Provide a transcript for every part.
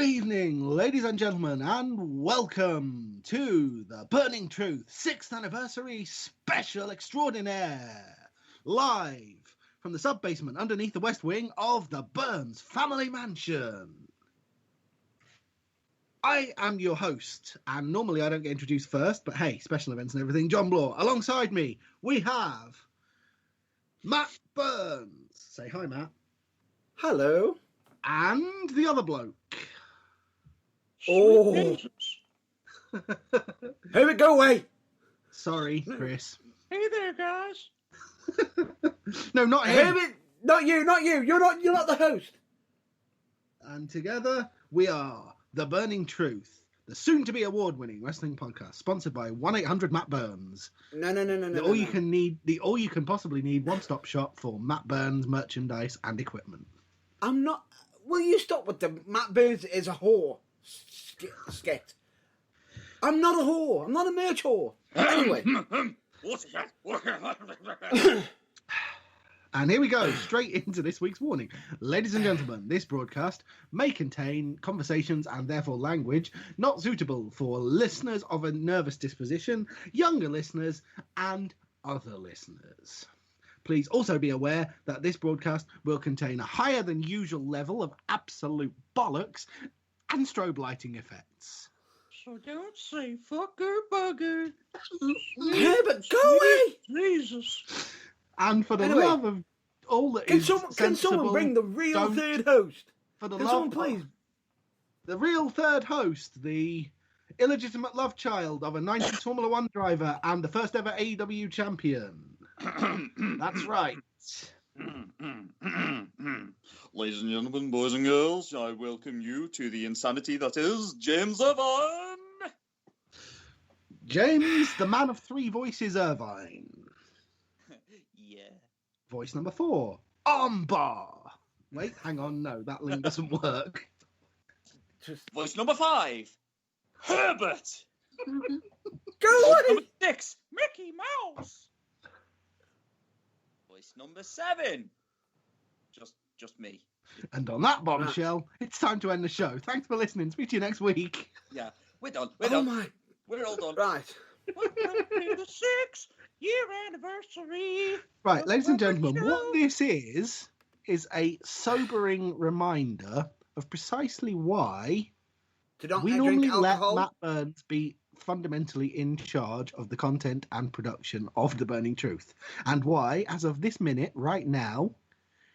Good evening, ladies and gentlemen, and welcome to the Burning Truth 6th Anniversary Special Extraordinaire, live from the sub-basement underneath the west wing of the Burns family mansion. I am your host, and normally I don't get introduced first, but hey, special events and everything, John Bloor. Alongside me, we have Matt Burns. Say hi, Matt. Hello. And the other bloke. Oh. Here we go, away. Sorry, Chris. Hey there, guys. No, not him. Not you. You're not the host. And together we are The Burning Truth, the soon-to-be award-winning wrestling podcast, sponsored by 1-800-MATT BURNS. No. The all-you-can possibly need one-stop shop for Matt Burns merchandise and equipment. I'm not... Will you stop with the Matt Burns is a whore skit? I'm not a whore. I'm not a merch whore. Anyway. And here we go, straight into this week's warning. Ladies and gentlemen, this broadcast may contain conversations and therefore language not suitable for listeners of a nervous disposition, younger listeners, and other listeners. Please also be aware that this broadcast will contain a higher than usual level of absolute bollocks and strobe lighting effects. So don't say fucker bugger. Yeah, but go away! Jesus. And for the Anyway, love of all that Can is someone sensible, bring the real don't- third host? For the Can love someone please? The real third host, the illegitimate love child of a 90s Formula One driver and the first ever AEW champion. That's right. Ladies and gentlemen, boys and girls, I welcome you to the insanity that is James Irvine. James, the man of three voices, Irvine. Yeah. Voice number 4, Armbar. Wait, hang on, no, that link doesn't work. Voice number 5, Herbert. Go Voice away! number 6, Mickey Mouse. voice number 7, just me. And on that bombshell, it's time to end the show. Thanks for listening. Speak to you next week. Yeah, we're done. We're all done. Right. Welcome to the 6th-year anniversary. Right, ladies and gentlemen, what this is a sobering reminder of precisely why Do not we drink normally let alcohol. Matt Burns be fundamentally in charge of the content and production of The Burning Truth, and why, as of this minute, right now,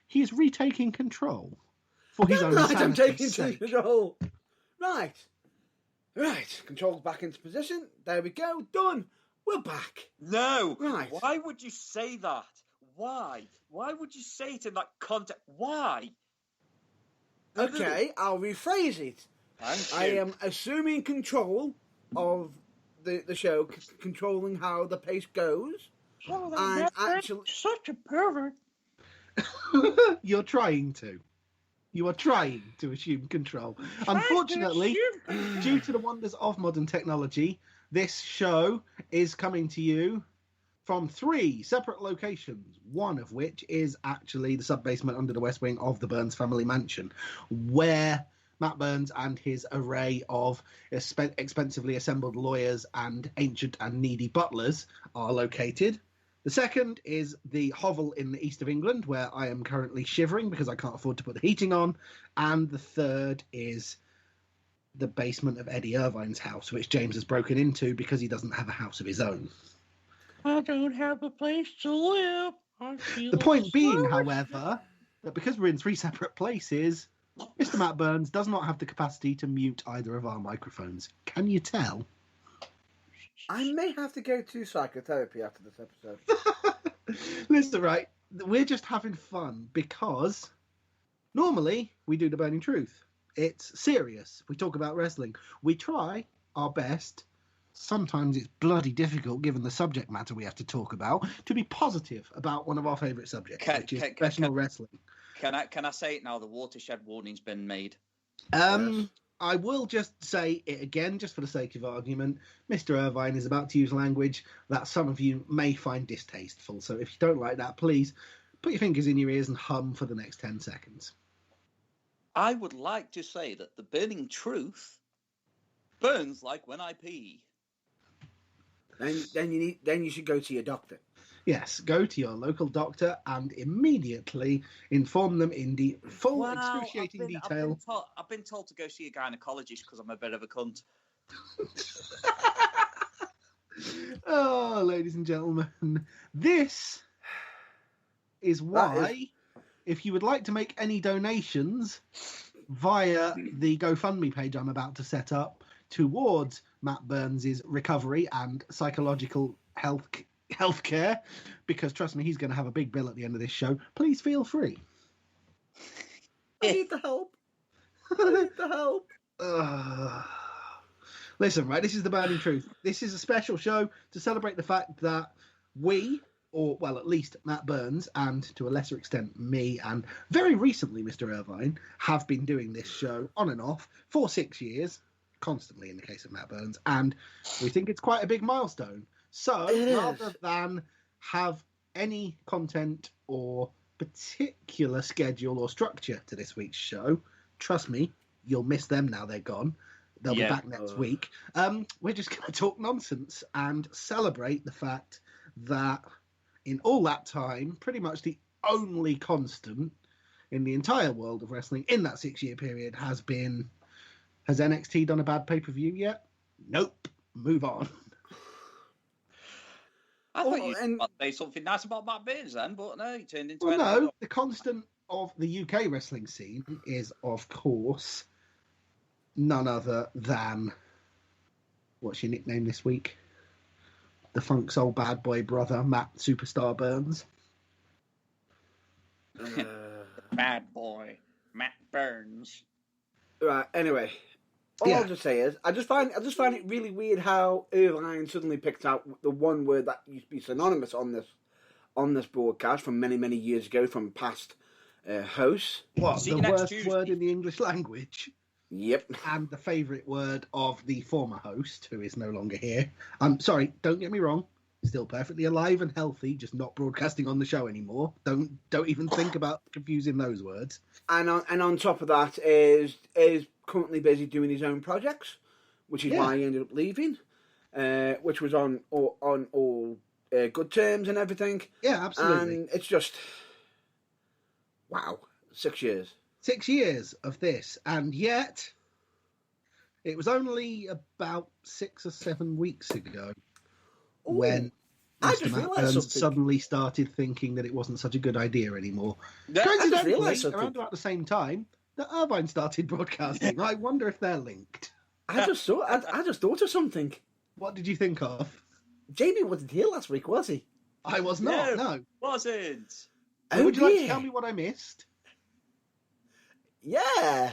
he is retaking control for his own Right, I'm sanity's taking sake. control. Right. Control's back into position. There we go. Done. We're back. No. Right. Why would you say that? Why? Why would you say it in that context? Why? Okay, I'll rephrase it. Thank I you. am assuming control of the show, controlling how the pace goes. So that And Matt Burns actually- is such a pervert. You're trying to. You are trying to assume control. Unfortunately, due to the wonders of modern technology, this show is coming to you from 3 separate locations, one of which is actually the sub-basement under the west wing of the Burns family mansion, where Matt Burns and his array of expensively assembled lawyers and ancient and needy butlers are located. The second is the hovel in the east of England, where I am currently shivering because I can't afford to put the heating on. And the third is the basement of Eddie Irvine's house, which James has broken into because he doesn't have a house of his own. I don't have a place to live. I feel The point being, so- however, that because we're in 3 separate places, Mr. Matt Burns does not have the capacity to mute either of our microphones. Can you tell? I may have to go to psychotherapy after this episode. Listen, right, we're just having fun because normally we do The Burning Truth. It's serious. We talk about wrestling. We try our best. Sometimes it's bloody difficult, given the subject matter we have to talk about, to be positive about one of our favourite subjects, which is professional wrestling. Can I say it now? The watershed warning's been made. Yes. I will just say it again, just for the sake of argument. Mr. Irvine is about to use language that some of you may find distasteful. So if you don't like that, please put your fingers in your ears and hum for the next 10 seconds. I would like to say that the burning truth burns like when I pee. Then you should go to your doctor. Yes, go to your local doctor and immediately inform them in the full excruciating detail. I've been told to go see a gynecologist because I'm a bit of a cunt. Oh, ladies and gentlemen, this is why, if you would like to make any donations via the GoFundMe page I'm about to set up towards Matt Burns' recovery and psychological healthcare, because trust me, he's going to have a big bill at the end of this show, please feel free. I need the help. I need the help. Listen, right, this is the burning truth. This is a special show to celebrate the fact that we, or, well, at least Matt Burns, and to a lesser extent me, and very recently Mr. Irvine, have been doing this show on and off for 6 years, constantly in the case of Matt Burns, and we think it's quite a big milestone. So, rather than have any content or particular schedule or structure to this week's show, trust me, you'll miss them now they're gone. They'll be back next week. We're just going to talk nonsense and celebrate the fact that in all that time, pretty much the only constant in the entire world of wrestling in that 6-year period has been... Has NXT done a bad pay-per-view yet? Nope. Move on. I thought you might say something nice about Matt Burns then, but no, he turned into... Well, no, the constant of the UK wrestling scene is, of course... none other than, what's your nickname this week? The funk soul bad boy brother, Matt Superstar Burns. Bad boy, Matt Burns. Right. Anyway, all I'll just say is, I just find it really weird how Irvine suddenly picked out the one word that used to be synonymous on this broadcast from many years ago from past hosts. What, the worst word in the English language? Yep. And the favourite word of the former host, who is no longer here. I'm sorry, don't get me wrong. Still perfectly alive and healthy, just not broadcasting on the show anymore. Don't even think about confusing those words. And on top of that is currently busy doing his own projects, which is why he ended up leaving, which was on all good terms and everything. Yeah, absolutely. And it's just, wow, 6 years. 6 years of this, and yet it was only about 6 or 7 weeks ago when Mr. Matt Burns suddenly started thinking that it wasn't such a good idea anymore. Coincidentally, around about the same time that Irvine started broadcasting. I wonder if they're linked. I just thought of something. What did you think of? Jamie wasn't here last week, was he? I was not, no. Wasn't. Would you like to tell me what I missed? Yeah.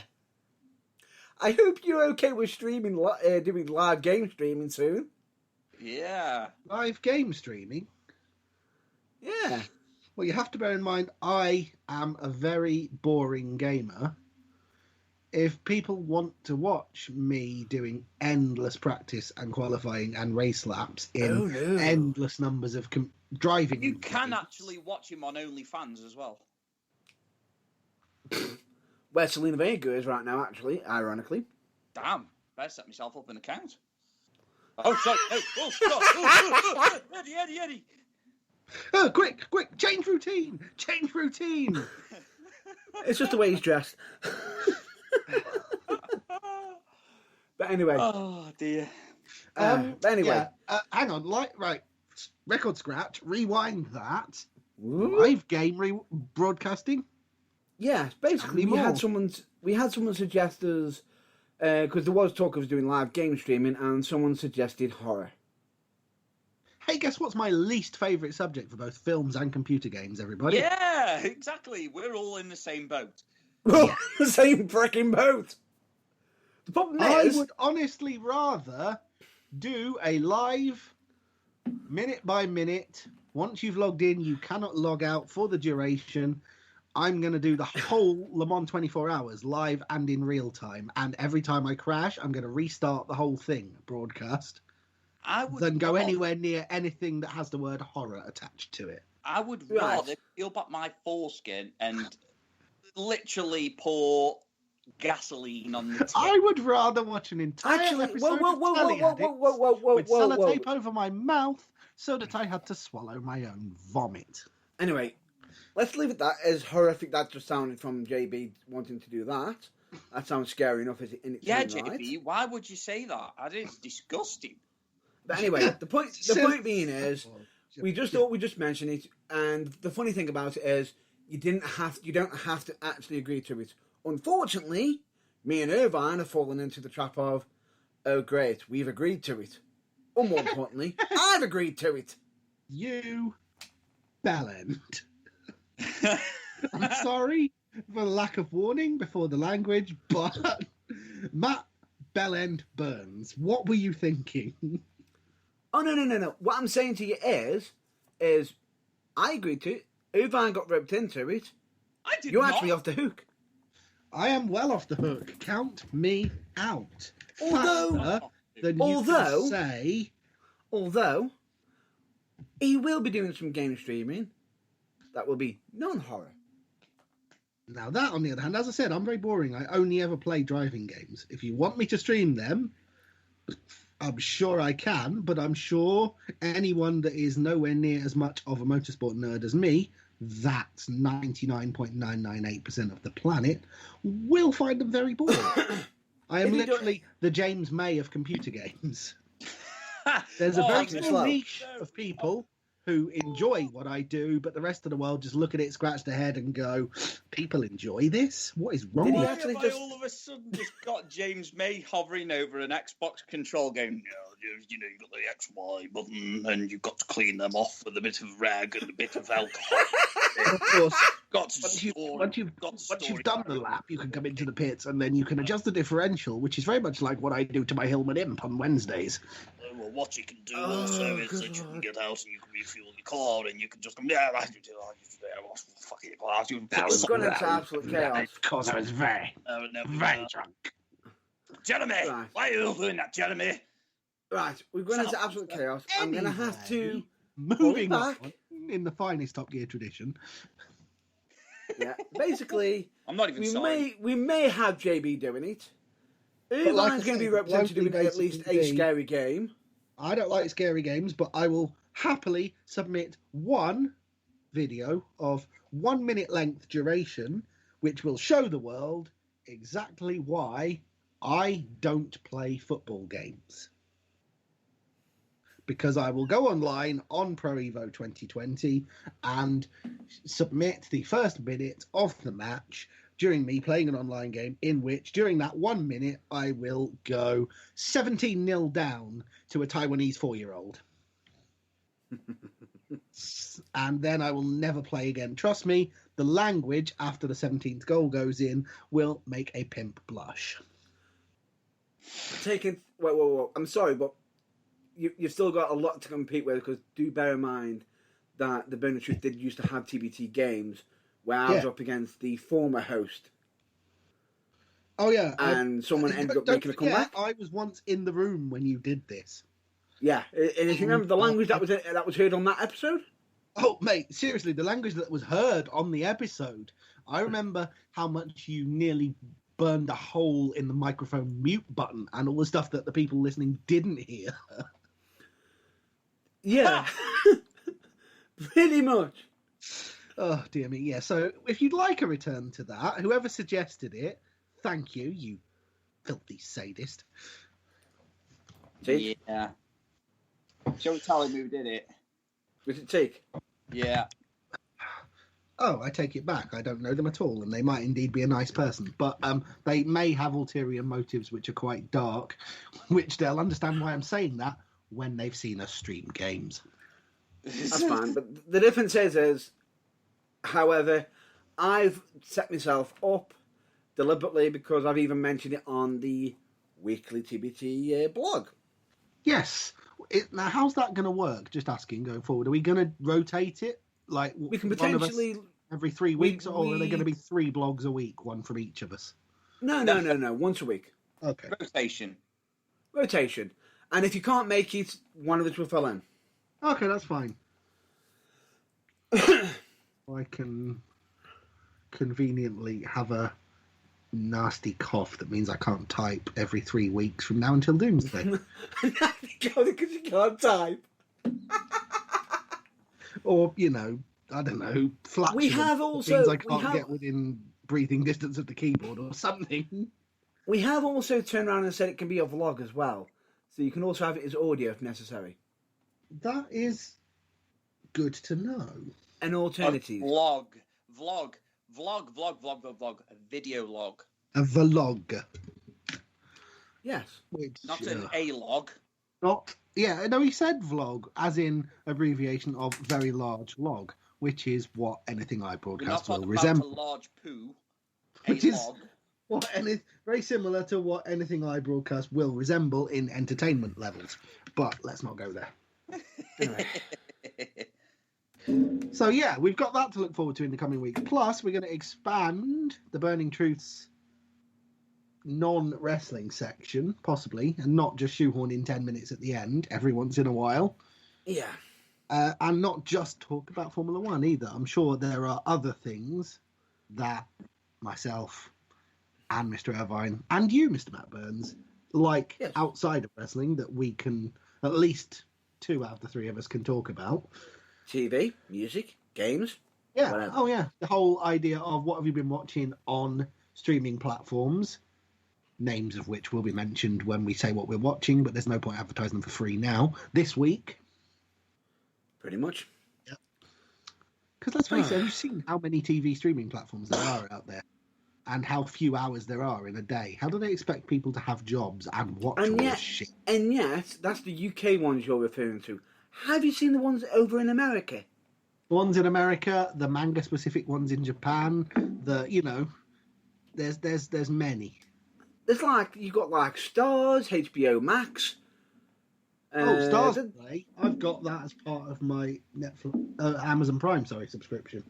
I hope you're okay with streaming, doing live game streaming soon. Yeah. Live game streaming? Yeah. Well, you have to bear in mind, I am a very boring gamer. If people want to watch me doing endless practice and qualifying and race laps in endless numbers of driving... You can actually watch him on OnlyFans as well. Where Selena Vega is right now, actually, ironically. Damn, better set myself up an account. Oh, sorry. Oh, Eddie. Oh, quick, change routine. It's just the way he's dressed. But anyway. Oh, dear. But anyway. Yeah, hang on, right, record scratch, rewind that. Live game broadcasting. Yeah, basically we had someone suggest us, because there was talk of us doing live game streaming, and someone suggested horror. Hey, guess what's my least favourite subject for both films and computer games, everybody? Yeah, exactly. We're all in the same boat. The same freaking boat. The problem is... I would honestly rather do a live, minute by minute, once you've logged in, you cannot log out for the duration. I'm going to do the whole Le Mans 24 hours, live and in real time. And every time I crash, I'm going to restart the whole thing, broadcast. Than go anywhere near anything that has the word horror attached to it. I would rather peel back my foreskin and literally pour gasoline on the tip. I would rather watch an entire episode of Telly Addicts with sellotape over my mouth so that I had to swallow my own vomit. Anyway, let's leave it that. As horrific that just sounded from JB wanting to do that. That sounds scary enough in its own JB, right. why would you say that? It's disgusting. But anyway, the point being is, we just mentioned it, and the funny thing about it is, you don't have to actually agree to it. Unfortunately, me and Irvine have fallen into the trap of, oh great, we've agreed to it. Or more importantly, I've agreed to it. You bellend. I'm sorry for the lack of warning before the language, but Matt Bellend Burns, what were you thinking? Oh, no. What I'm saying to you is I agreed to it. Irvine got roped into it. I did You're not. actually off the hook. I am well off the hook. Count me out. Although he will be doing some game streaming that will be non-horror. Now that, on the other hand, as I said, I'm very boring. I only ever play driving games. If you want me to stream them, I'm sure I can, but I'm sure anyone that is nowhere near as much of a motorsport nerd as me, that's 99.998% of the planet, will find them very boring. I am literally the James May of computer games. There's a very small niche of people who enjoy what I do, but the rest of the world just look at it, scratch their head and go, people enjoy this? What is wrong with Why have I all of a sudden just got James May hovering over an Xbox control game? You know, you've got the XY button and you've got to clean them off with a bit of rag and a bit of alcohol. Of course, once you've done the lap, you can come into the pits and then you can adjust the differential, which is very much like what I do to my Hillman Imp on Wednesdays. Well, what you can do also is that you can get out and you can refuel your car and you can just come, fuck it. That was going into absolute chaos. Because I was very drunk. Jeremy, why are you doing that, Jeremy? Right, we've gone into absolute chaos. I'm going to have to moving back on in the finest Top Gear tradition. Yeah, basically, I'm not even sorry. We may have JB doing it. Irvine's going to be represented doing at least a scary game. I don't like scary games, but I will happily submit one video of 1 minute length duration, which will show the world exactly why I don't play football games. Because I will go online on Pro Evo 2020 and submit the first minute of the match during me playing an online game in which, during that 1 minute, I will go 17-0 down to a Taiwanese 4-year-old. And then I will never play again. Trust me, the language after the 17th goal goes in will make a pimp blush. Whoa. I'm sorry, but you've still got a lot to compete with, because do bear in mind that the Burn of Truth did used to have TBT games where I was up against the former host. Oh, yeah. And someone ended up making a comeback. I was once in the room when you did this. Yeah, and if you remember the language that was heard on that episode? Oh, mate, seriously, the language that was heard on the episode. I remember how much you nearly burned a hole in the microphone mute button and all the stuff that the people listening didn't hear. Yeah, pretty much. Oh, dear me, yeah. So if you'd like a return to that, whoever suggested it, thank you, you filthy sadist. Teak? Yeah. Shall we tell him who did it? Was it Teak? Yeah. Oh, I take it back. I don't know them at all, and they might indeed be a nice person. But they may have ulterior motives which are quite dark, which they'll understand why I'm saying that when they've seen us stream games. That's fine, but the difference is, however, I've set myself up deliberately because I've even mentioned it on the weekly TBT blog. Yes. Now, how's that going to work? Just asking, going forward. Are we going to rotate it? Like, we can potentially every 3 weeks, or are there going to be 3 blogs a week, one from each of us? No. Once a week. Okay. Rotation. And if you can't make it, one of us will fill in. Okay, that's fine. I can conveniently have a nasty cough that means I can't type every 3 weeks from now until doomsday. Because you can't type. Or, you know, I don't know, flatulence. We have also... means I can't get within breathing distance of the keyboard or something. We have also turned around and said it can be a vlog as well. So you can also have it as audio if necessary. That is good to know. An alternative. Vlog. A video log. A vlog. Yes. Which, Not an A-log. Not... Yeah, no, he said vlog, as in abbreviation of very large log, which is what anything I broadcast will resemble. A large poo. Which is very similar to what anything I broadcast will resemble in entertainment levels. But let's not go there. Anyway. So yeah, we've got that to look forward to in the coming weeks. Plus, we're going to expand the Burning Truths non-wrestling section, possibly, and not just shoehorn in 10 minutes at the end every once in a while. Yeah. And not just talk about Formula One either. I'm sure there are other things that myself and Mr. Irvine and you, Mr. Matt Burns, like outside of wrestling that we can, at least 2 out of the 3 of us can talk about. TV, music, games. Yeah. Whatever. Oh, yeah. The whole idea of what have you been watching on streaming platforms, names of which will be mentioned when we say what we're watching, but there's no point advertising them for free now. This week. Pretty much. Yeah. Because let's face it, have you seen how many TV streaming platforms there are out there? And how few hours there are in a day? How do they expect people to have jobs and watch all this shit? And yet, that's the UK ones you're referring to. Have you seen the ones over in America? The ones in America, the manga-specific ones in Japan, there's many. There's you've got Stars, HBO Max. Stars Play. I've got that as part of my Netflix, Amazon Prime, subscription.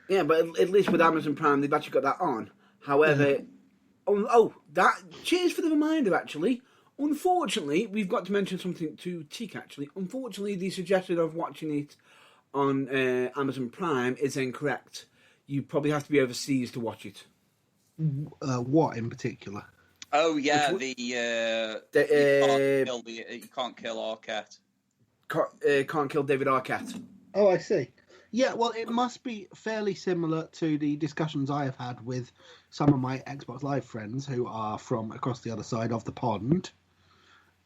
Yeah, but at least with Amazon Prime, they've actually got that on. However, cheers for the reminder, actually. Unfortunately, we've got to mention something to Teak, actually. Unfortunately, the suggestion of watching it on Amazon Prime is incorrect. You probably have to be overseas to watch it. What in particular? Oh, yeah, you can't kill Arquette. Can't kill David Arquette. Oh, I see. Yeah, well, it must be fairly similar to the discussions I have had with some of my Xbox Live friends who are from across the other side of the pond,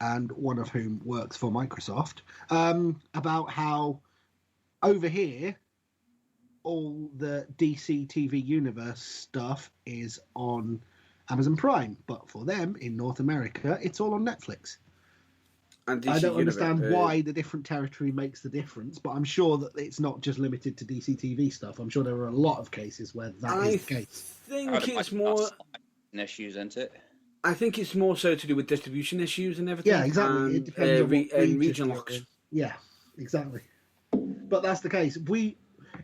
and one of whom works for Microsoft, about how over here all the DC TV Universe stuff is on Amazon Prime, but for them in North America, it's all on Netflix. And I don't understand why the different territory makes the difference, but I'm sure that it's not just limited to DC TV stuff. I'm sure there are a lot of cases where that is the case. I think it's more issues, isn't it? I think it's more so to do with distribution issues and everything. Yeah, exactly. And, it depends on region locks. Yeah, exactly. But that's the case.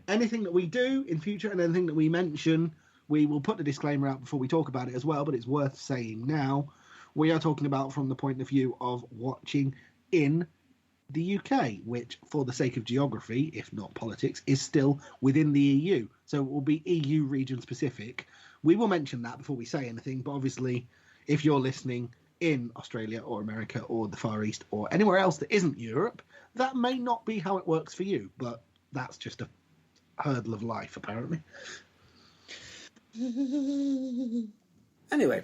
Anything that we do in future and anything that we mention, we will put the disclaimer out before we talk about it as well, but it's worth saying now. We are talking about from the point of view of watching in the UK, which, for the sake of geography, if not politics, is still within the EU. So it will be EU region specific. We will mention that before we say anything, but obviously, if you're listening in Australia or America or the Far East or anywhere else that isn't Europe, that may not be how it works for you, but that's just a hurdle of life, apparently. Anyway,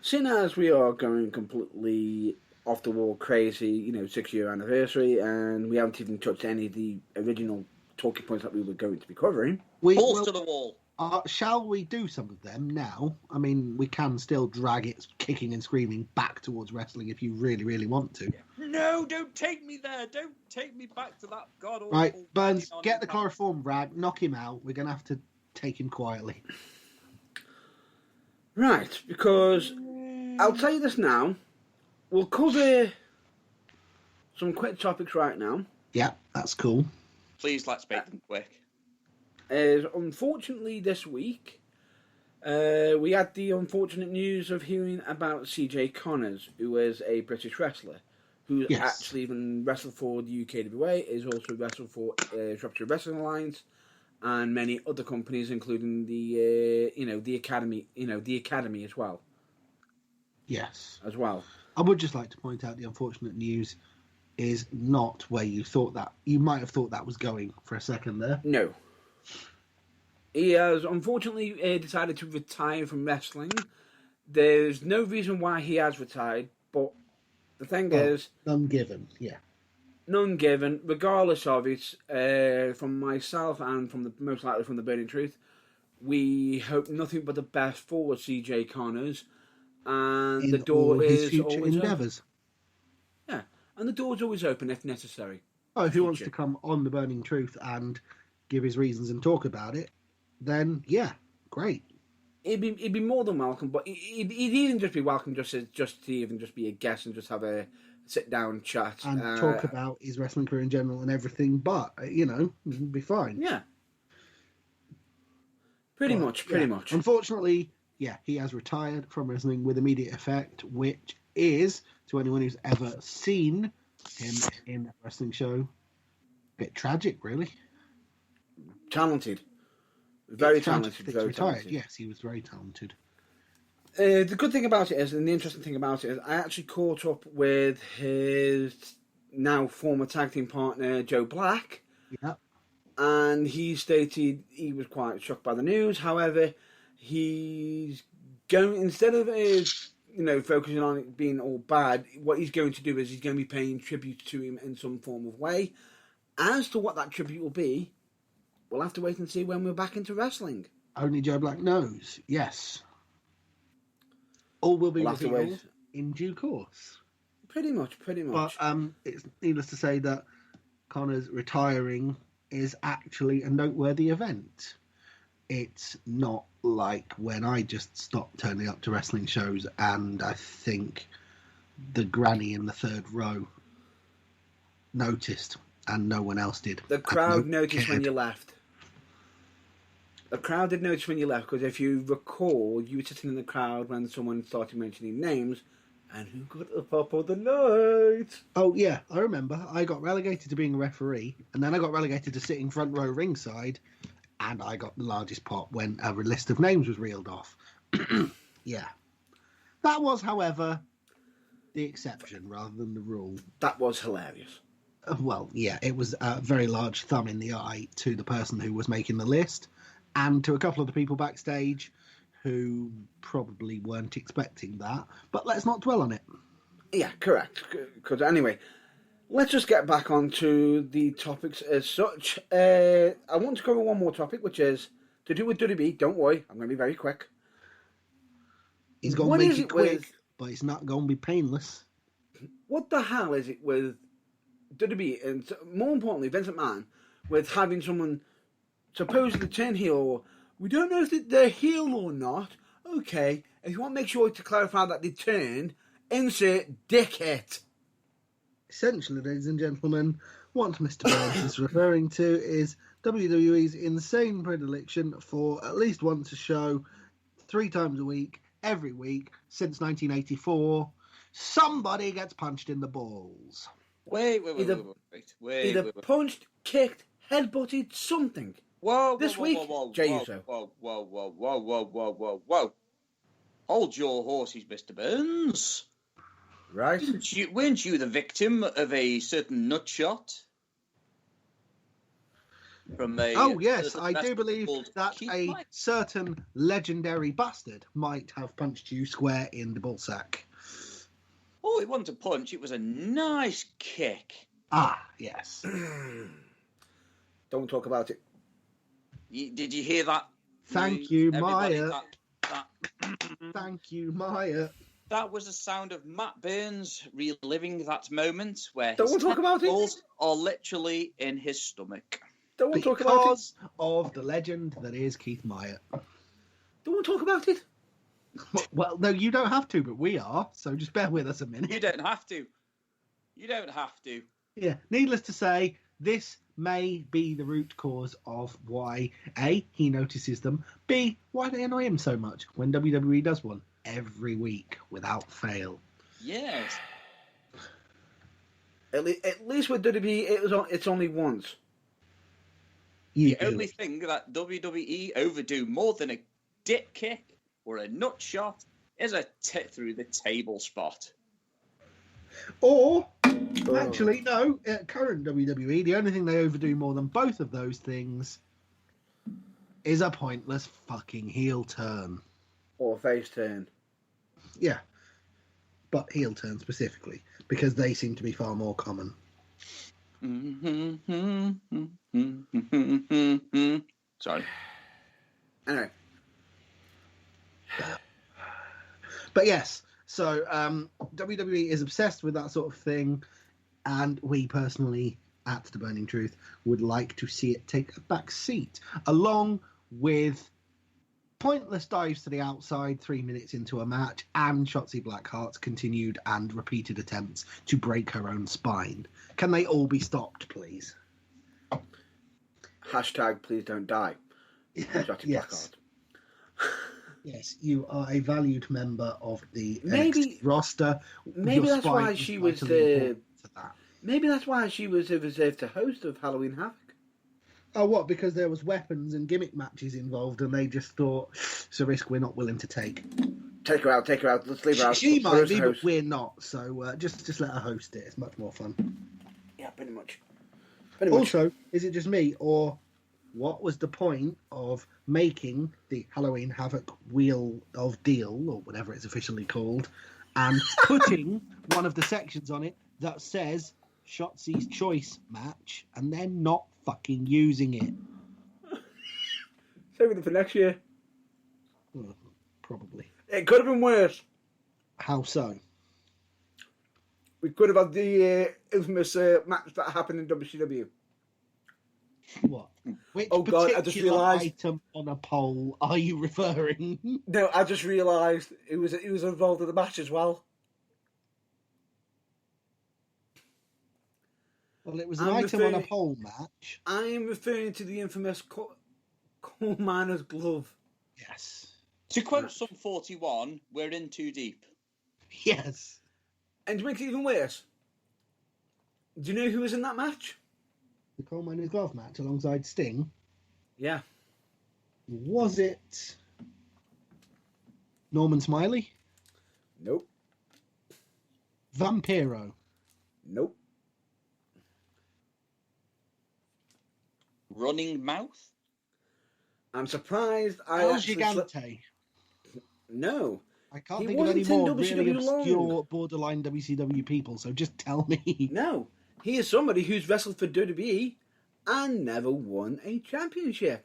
seeing as we are going completely off the wall crazy, 6-year anniversary, and we haven't even touched any of the original talking points that we were going to be covering. Balls to the wall. Shall we do some of them now? I mean, we can still drag it kicking and screaming back towards wrestling if you really, really want to. No, don't take me there. Don't take me back to that god-awful... Right, Burns, get the chloroform rag, knock him out. We're going to have to take him quietly. Right, because I'll tell you this now. We'll cover some quick topics right now. Yeah, that's cool. Please, let's make them quick. Unfortunately, this week, we had the unfortunate news of hearing about CJ Connors, who is a British wrestler, who actually even wrestled for the UKWA, is also wrestled for Shropshire Wrestling Alliance, and many other companies, including the academy as well. Yes. As well. I would just like to point out the unfortunate news is not where you might have thought that was going for a second there. No. He has unfortunately decided to retire from wrestling. There's no reason why he has retired, but the thing is... None given, yeah. None given. Regardless of it, from myself and most likely from the Burning Truth, we hope nothing but the best for CJ Connors. And the door is future always endeavours. Open. Yeah, and the door's always open if necessary. Oh, if he wants to come on the Burning Truth and give his reasons and talk about it, then yeah, great. He'd be more than welcome, but he'd even just be welcome just to even just be a guest and just have a sit down chat and talk about his wrestling career in general and everything. But it'd be fine. Yeah, pretty much. Unfortunately, yeah, he has retired from wrestling with immediate effect, which is, to anyone who's ever seen him in a wrestling show, a bit tragic, really. Talented. Very talented. Very retired. Talented. Yes, he was very talented. The good thing about it is, and the interesting thing about it is, I actually caught up with his now former tag team partner, Joe Black. Yeah. And he stated he was quite shocked by the news. However, he's going, instead of focusing on it being all bad, what he's going to do is he's going to be paying tribute to him in some form of way. As to what that tribute will be, we'll have to wait and see when we're back into wrestling. Only Joe Black knows. Yes. All will be revealed in due course. Pretty much. But it's needless to say that Connor's retiring is actually a noteworthy event. It's not like when I just stopped turning up to wrestling shows and I think the granny in the third row noticed and no one else did. The crowd noticed when you left. The crowd did notice when you left, because if you recall, you were sitting in the crowd when someone started mentioning names, and who got the pop of the night? Oh, yeah, I remember. I got relegated to being a referee, and then I got relegated to sitting front row ringside, and I got the largest pop when a list of names was reeled off. Yeah. That was, however, the exception rather than the rule. That was hilarious. Well, yeah, it was a very large thumb in the eye to the person who was making the list, and to a couple of the people backstage who probably weren't expecting that. But let's not dwell on it. Yeah, correct. Because anyway, let's just get back onto the topics as such. I want to cover one more topic, which is to do with WWE. Don't worry, I'm going to be very quick. He's going to make it quick, but it's not going to be painless. What the hell is it with WWE, and more importantly, Vince McMahon, with having someone supposedly turn heel, or we don't know if they're heel or not. Okay, if you want to make sure to clarify that they turned, insert dickhead. Essentially, ladies and gentlemen, what Mr. Burns is referring to is WWE's insane predilection for at least once a show, 3 times a week, every week, since 1984. Somebody gets punched in the balls. Wait. Either punched, kicked, headbutted, something. Whoa, This week, whoa. Hold your horses, Mr. Burns. Right. Weren't you the victim of a certain nutshot? Oh, yes, I do believe that a certain legendary bastard might have punched you square in the ballsack. Oh, it wasn't a punch, it was a nice kick. Ah, yes. Don't talk about it. Did you hear that? Thank you, Maya. That Thank you, Maya. That was the sound of Matt Burns reliving that moment where his tentacles are literally in his stomach. Don't want to talk about it. Because of the legend that is Keith Maya. Don't want to talk about it. Well, no, you don't have to, but we are, so just bear with us a minute. You don't have to. You don't have to. Yeah, needless to say, this may be the root cause of why, A, he notices them, B, why they annoy him so much when WWE does one every week without fail. Yes. At least with WWE, it's only once. The only thing that WWE overdo more than a dip kick or a nut shot is a tit through the table spot. Or, actually, no, at current WWE, the only thing they overdo more than both of those things is a pointless fucking heel turn. Or face turn. Yeah. But heel turn specifically, because they seem to be far more common. Sorry. Anyway. But yes, so WWE is obsessed with that sort of thing, and we personally, at The Burning Truth, would like to see it take a back seat, along with pointless dives to the outside 3 minutes into a match, and Shotzi Blackheart's continued and repeated attempts to break her own spine. Can they all be stopped, please? Hashtag please don't die. Shotzi Yes. Blackheart. Yes, you are a valued member of the Maybe- NXT roster. Maybe Your that's why spine she is was vitally the. important to that. Maybe that's why she was reserved to host of Halloween Havoc. Oh, what? Because there was weapons and gimmick matches involved, and they just thought it's a risk we're not willing to take. Take her out. Let's leave her out. She Put her might as the be, but host. we're not. So just let her host it. It's much more fun. Yeah, pretty much. Pretty much. Also, is it just me, or what was the point of making the Halloween Havoc Wheel of Deal, or whatever it's officially called, and putting one of the sections on it that says Shotzi's Choice match, and then not fucking using it? Saving it for next year. Well, probably. It could have been worse. How so? We could have had the infamous match that happened in WCW. What? Which Oh, God, I just particular realised- item on a poll are you referring? No, I just realised he was involved in the match as well. Well, it was an I'm item on a referring- poll match. I'm referring to the infamous coal miner's glove. Yes. To quote some 41, we're in too deep. Yes. And to make it even worse, do you know who was in that match? The coal miner's glove match alongside Sting. Yeah. Was it Norman Smiley? Nope. Vampiro? Nope. Running Mouth? I'm surprised El actually Gigante? No. I can't He think of any wasn't in more really WCW long. obscure borderline WCW people, so just tell me. No. He is somebody who's wrestled for WWE and never won a championship.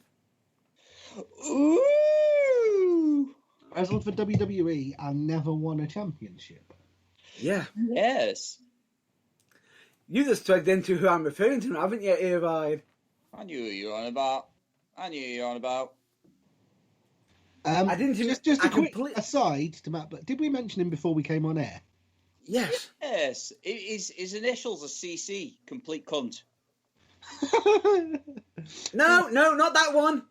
Ooh! Wrestled for WWE and never won a championship. Yeah. Yes. You just tugged into who I'm referring to, haven't you, Irvine? I knew what you were on about. I didn't even... Just a I quick complete- aside to Matt, but did we mention him before we came on air? Yes. Yes. His initials are CC. Complete cunt. No, not that one.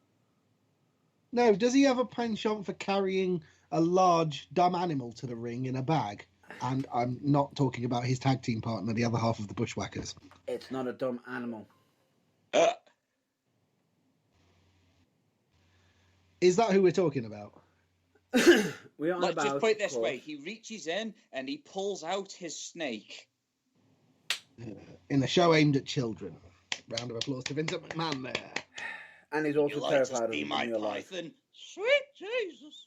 No, does he have a penchant for carrying a large dumb animal to the ring in a bag? And I'm not talking about his tag team partner, the other half of the Bushwhackers. It's not a dumb animal. Is that who we're talking about? We are Let's about... just put it this of way. course. He reaches in and he pulls out his snake. In a show aimed at children. Round of applause to Vincent McMahon there. And he's You also like terrified to of see him my in real life. python? Sweet Jesus.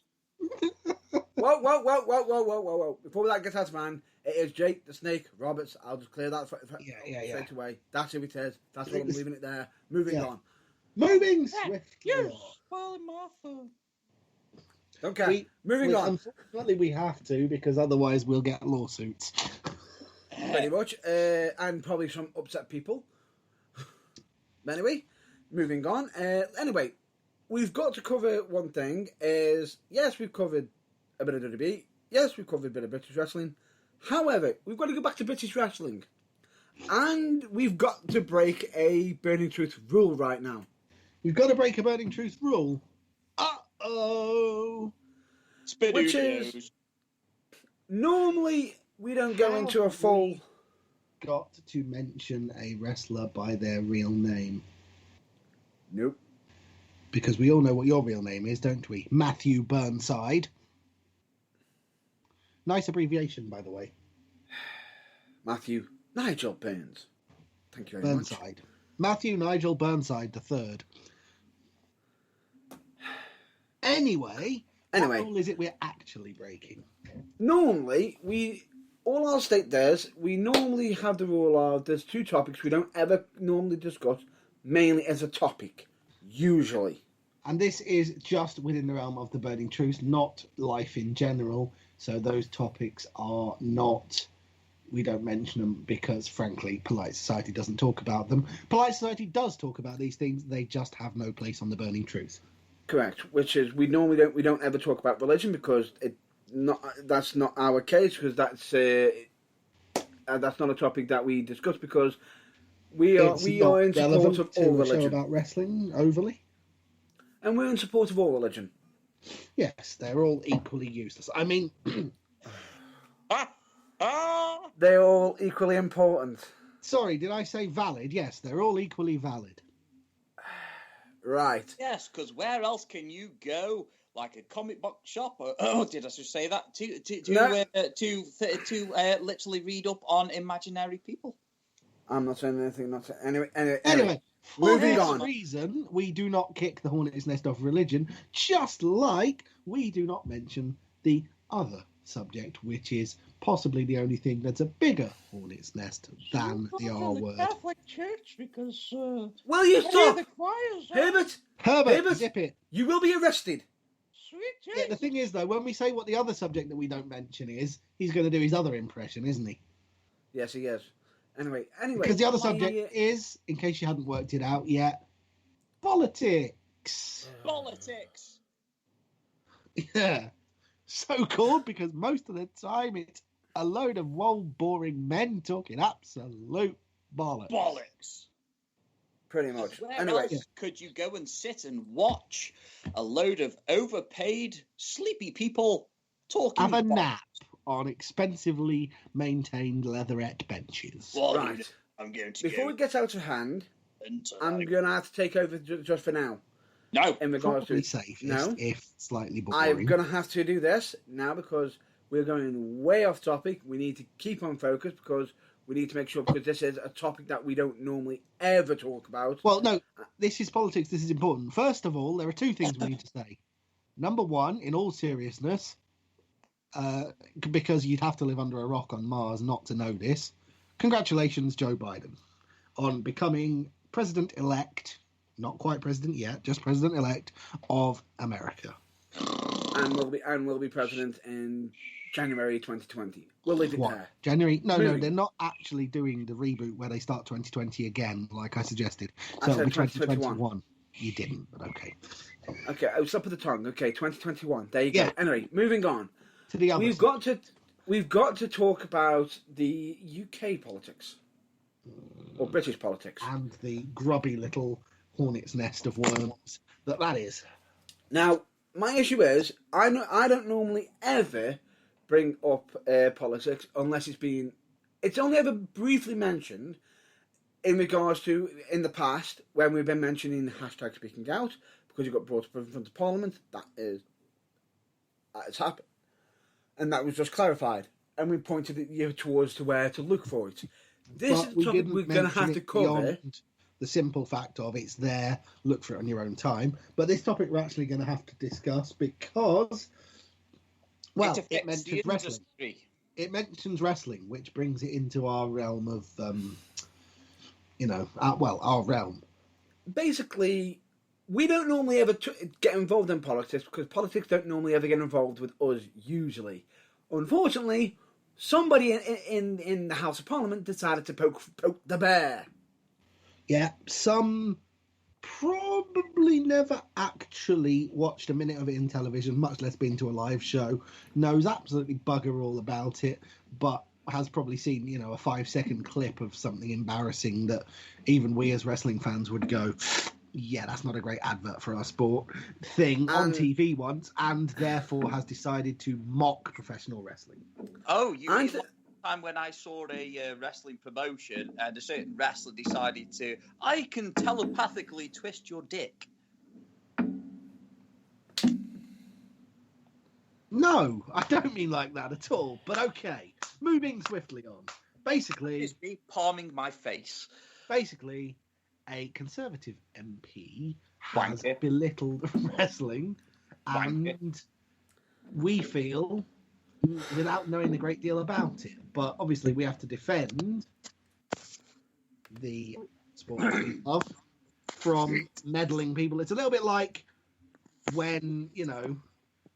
Whoa. Before that gets out of hand, it is Jake the Snake Roberts. I'll just clear that Yeah. straight away. That's who it is. That's what I'm leaving it there. Moving Yeah. on. Moving swiftly. You're spoiling my food. Don't care. Moving on. Unfortunately, we have to, because otherwise we'll get lawsuits. Pretty much. And probably some upset people. But anyway, moving on. Anyway, we've got to cover one thing. Yes, we've covered a bit of WWE. Yes, we've covered a bit of British wrestling. However, we've got to go back to British wrestling. And we've got to break a Burning Truth rule right now. We've got to break a Burning Truth rule. Uh-oh. Which is... Normally, we don't go into a full... Got to mention a wrestler by their real name. Nope. Because we all know what your real name is, don't we? Matthew Burnside. Nice abbreviation, by the way. Matthew Nigel Burns. Thank you very much. Burnside. Matthew Nigel Burnside III. Anyway, what rule is it we're actually breaking? Normally, all I'll state there is we normally have the rule of there's 2 topics we don't ever normally discuss, mainly as a topic, usually. And this is just within the realm of the burning truth, not life in general. So those topics are not, we don't mention them because, frankly, polite society doesn't talk about them. Polite society does talk about these things. They just have no place on the burning truth. Correct. Which is we don't ever talk about religion because that's not our case, because that's not a topic that we discuss because we are in support of all religion. Show about wrestling overly. And we're in support of all religion. Yes, they're all equally useless. I mean, they're all equally important. Sorry, did I say valid? Yes, they're all equally valid. Right. Yes, because where else can you go? Like a comic book shop? Or, did I just say that? To literally read up on imaginary people? I'm not saying anything. Anyway. For Moving this on. reason, we do not kick the hornet's nest of religion, just like we do not mention the other subject, which is possibly the only thing that's a bigger hornet's nest than the R word. Catholic Church, because Will you stop, the choirs, Herbert? Zip it. You will be arrested. Sweet Yeah, the thing is, though, when we say what the other subject that we don't mention is, he's going to do his other impression, isn't he? Yes, he is. Anyway. Because the other subject is, in case you hadn't worked it out yet, politics. Politics. Yeah. So called because most of the time it's a load of boring men talking absolute bollocks. Bollocks. Pretty much. Where Anyway. else could you go and sit and watch a load of overpaid, sleepy people talking? Have a nap on expensively maintained leatherette benches. Right. I'm going to Before go it gets out of hand, until I'm going to have to take over just for now. No. In regards Probably to safest, no, if slightly boring. I'm going to have to do this now because we're going way off topic. We need to keep on focus because we need to make sure, because this is a topic that we don't normally ever talk about. Well, no, this is politics. This is important. First of all, there are 2 things we need to say. Number 1, in all seriousness, because you'd have to live under a rock on Mars not to know this, congratulations, Joe Biden, on becoming president-elect, not quite president yet, just president-elect of America. And will be president in January 2020. We'll leave it there. January? No, they're not actually doing the reboot where they start 2020 again, like I suggested. So it'll be 2021. You didn't, but okay. Okay, I was up at the tongue. Okay, 2021. There you go. Anyway, moving on. To the other We've got to talk about the UK politics. Or British politics. And the grubby little hornet's nest of worms that is. Now, my issue is, I don't normally ever bring up politics unless it's only ever briefly mentioned in regards to, in the past, when we've been mentioning hashtag speaking out, because you got brought up in front of Parliament, that has happened. And that was just clarified. And we pointed you towards to where to look for it. This is the topic we're going to have to cover. The simple fact of it's there, look for it on your own time. But this topic we're actually going to have to discuss because, well, it mentions wrestling. It mentions wrestling, which brings it into our realm of, our realm. Basically, we don't normally ever get involved in politics because politics don't normally ever get involved with us, usually. Unfortunately, somebody in the House of Parliament decided to poke the bear. Yeah, some probably never actually watched a minute of it in television, much less been to a live show, knows absolutely bugger all about it, but has probably seen, a 5-second clip of something embarrassing that even we as wrestling fans would go, yeah, that's not a great advert for our sport thing on TV once, and therefore has decided to mock professional wrestling. Oh, you mean time when I saw a wrestling promotion and a certain wrestler decided to, I can telepathically twist your dick. No, I don't mean like that at all. But okay, moving swiftly on. Basically, It's me palming my face. basically, a Conservative MP has Wanker. belittled wrestling, Wanker. and we feel, without knowing a great deal about it, but obviously we have to defend the sport we love from meddling people. It's a little bit like when,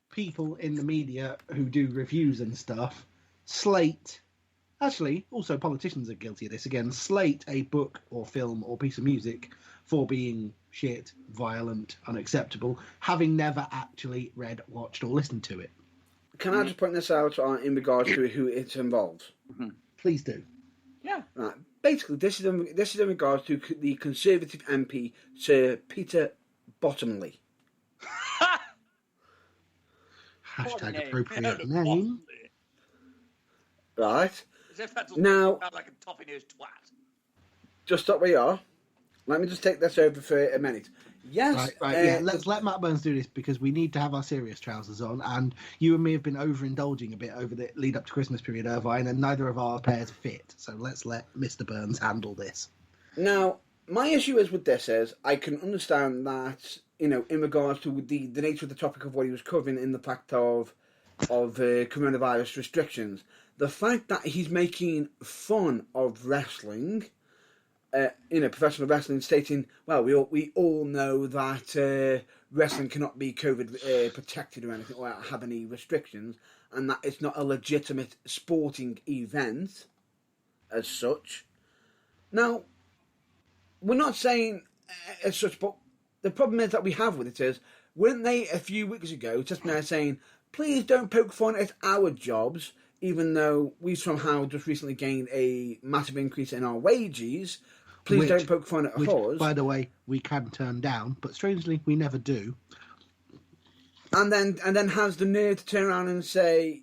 people in the media who do reviews and stuff slate, actually also politicians are guilty of this again, slate a book or film or piece of music for being shit, violent, unacceptable, having never actually read, watched or listened to it. Can I just point this out in regards to who it involves? Please do. Yeah. Right. Basically, this is in regards to the Conservative MP, Sir Peter Bottomley. Hashtag appropriate name. Right. As if that Now, sound like a toppy-nosed twat. just stop where you are. Let me just take this over for a minute. Yes. Right. Yeah. Let's let Matt Burns do this because we need to have our serious trousers on, and you and me have been overindulging a bit over the lead up to Christmas period, Irvine, and neither of our pairs fit. So let's let Mr. Burns handle this. Now, my issue is with this is I can understand that, in regards to the nature of the topic of what he was covering in the fact of coronavirus restrictions, the fact that he's making fun of wrestling, professional wrestling, stating, well, we all know that wrestling cannot be COVID protected or anything, or have any restrictions, and that it's not a legitimate sporting event as such. Now, we're not saying as such, but the problem is that we have with it is, weren't they a few weeks ago just now saying, please don't poke fun at our jobs, even though we somehow just recently gained a massive increase in our wages. Please don't poke fun at us. By the way, we can turn down, but strangely, we never do. And then has the nerve to turn around and say,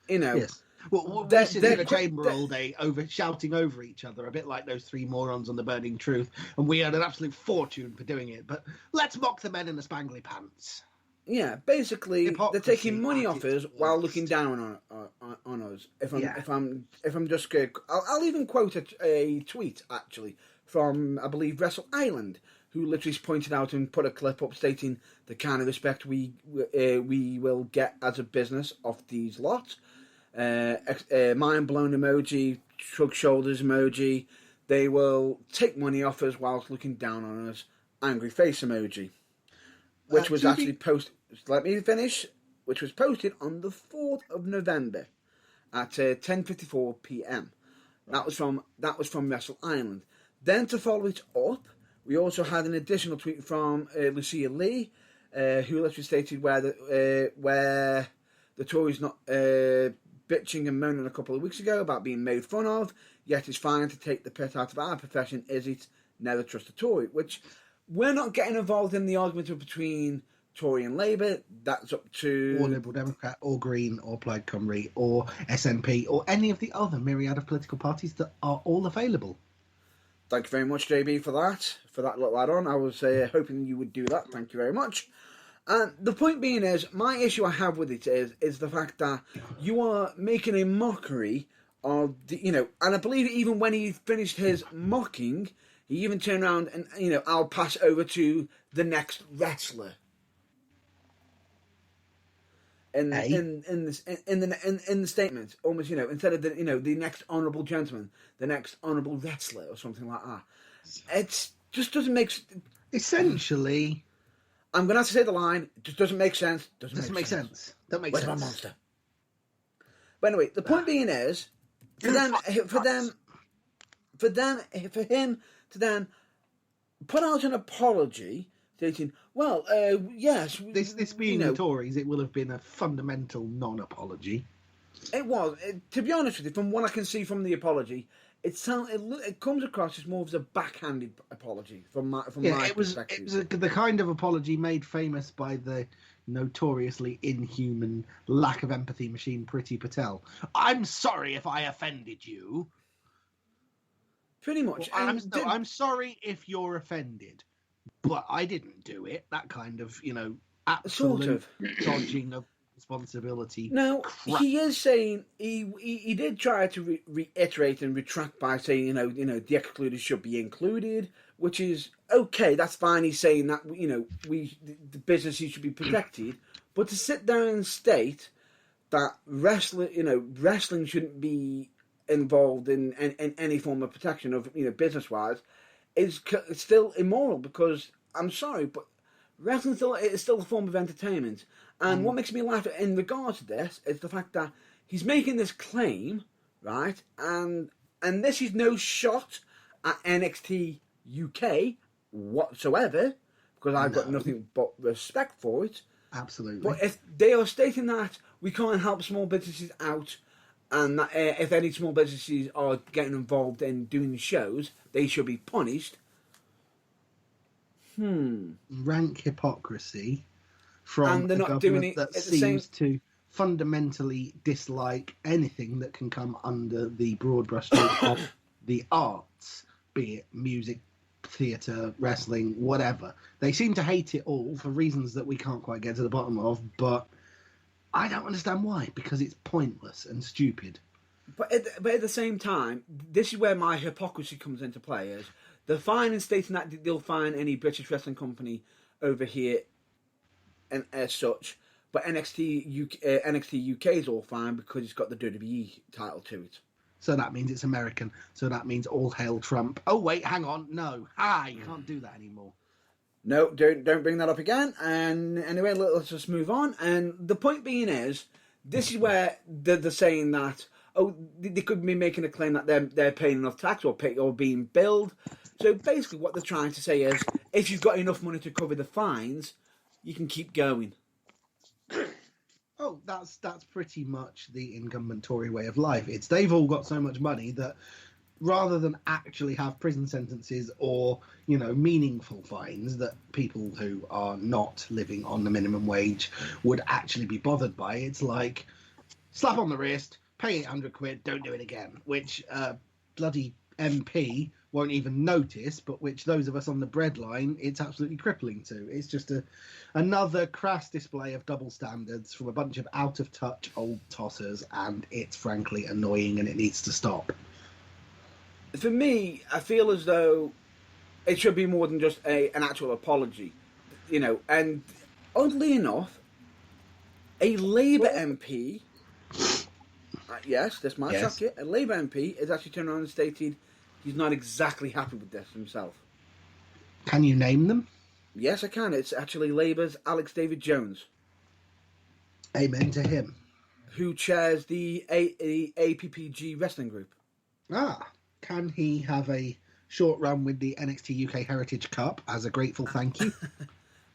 Yes. Well, we sit in a chamber all day shouting over each other, a bit like those three morons on The Burning Truth, and we earn an absolute fortune for doing it. But let's mock the men in the spangly pants. Yeah, basically, they're taking money off us while looking down on us. If I'm just going, I'll even quote a tweet actually from, I believe, Wrestle Island, who literally pointed out and put a clip up stating the kind of respect we will get as a business off these lot. Mind blown emoji, shrug shoulders emoji. They will take money off us whilst looking down on us. Angry face emoji, which was actually posted. Let me finish. Which was posted on the 4th of November at 10:54 p.m. That was from Wrestle Island. Then to follow it up, we also had an additional tweet from Lucia Lee, who literally stated where the Tories not bitching and moaning a couple of weeks ago about being made fun of, yet it's fine to take the piss out of our profession, is it? Never trust a Tory. Which, we're not getting involved in the argument between Tory and Labour. That's up to... Or Liberal Democrat, or Green, or Plaid Cymru, or SNP, or any of the other myriad of political parties that are all available. Thank you very much, JB, for that little add-on. I was hoping you would do that. Thank you very much. And the point being is, my issue I have with it is the fact that you are making a mockery of the, and I believe even when he finished his mocking, he even turned around and, I'll pass over to the next wrestler. In the statement, almost, instead of the next honourable gentleman, the next honourable wrestler or something like that. It just doesn't make... Essentially... I'm going to have to say the line, it just doesn't make sense. Doesn't make sense. Don't make Where's sense. my monster? But anyway, the point being is, for him to then put out an apology stating, well, yes... This being the Tories, it will have been a fundamental non-apology. It was. To be honest with you, from what I can see from the apology, it comes across as more of a backhanded apology from my it was perspective. the kind of apology made famous by the notoriously inhuman, lack of empathy machine Priti Patel. I'm sorry if I offended you. Pretty much. Well, I'm sorry if you're offended, but I didn't do it. That kind of, absolute dodging of responsibility. Now, crap. he is saying he did try to reiterate and retract by saying, the excluded should be included, which is okay. That's fine. He's saying that, the businesses should be protected, but to sit down and state that wrestling shouldn't be involved in any form of protection of, business-wise, is still immoral, because I'm sorry, but wrestling is still a form of entertainment. And what makes me laugh in regards to this is the fact that he's making this claim, right? And this is no shot at NXT UK whatsoever, because I've got nothing but respect for it. Absolutely. But if they are stating that we can't help small businesses out, and that if any small businesses are getting involved in doing shows, they should be punished. Rank hypocrisy from a government that seems to fundamentally dislike anything that can come under the broad brushstroke of the arts, be it music, theatre, wrestling, whatever. They seem to hate it all for reasons that we can't quite get to the bottom of, but I don't understand why, because it's pointless and stupid. But at the same time, this is where my hypocrisy comes into play. Is they're fine in stating that they'll find any British wrestling company over here and as such, but NXT UK is all fine because it's got the WWE title to it. So that means it's American. So that means all hail Trump. Oh wait, hang on, no, you can't do that anymore. No, don't bring that up again. And anyway, let's just move on. And the point being is, this is where they're saying that they could be making a claim that they're paying enough tax or being billed. So basically, what they're trying to say is, if you've got enough money to cover the fines, you can keep going. Oh, that's pretty much the incumbent Tory way of life. They've all got so much money that rather than actually have prison sentences or, meaningful fines that people who are not living on the minimum wage would actually be bothered by, it's like, slap on the wrist, pay 800 quid, don't do it again, which bloody MP won't even notice, but which those of us on the breadline, it's absolutely crippling to. It's just another crass display of double standards from a bunch of out-of-touch old tossers, and it's frankly annoying and it needs to stop. For me, I feel as though it should be more than just an actual apology, and oddly enough, a Labour MP, yes, this might shock you, a Labour MP has actually turned around and stated he's not exactly happy with this himself. Can you name them? Yes, I can. It's actually Labour's Alex David Jones. Amen to him. Who chairs the APPG wrestling group. Can he have a short run with the NXT UK Heritage Cup as a grateful thank you?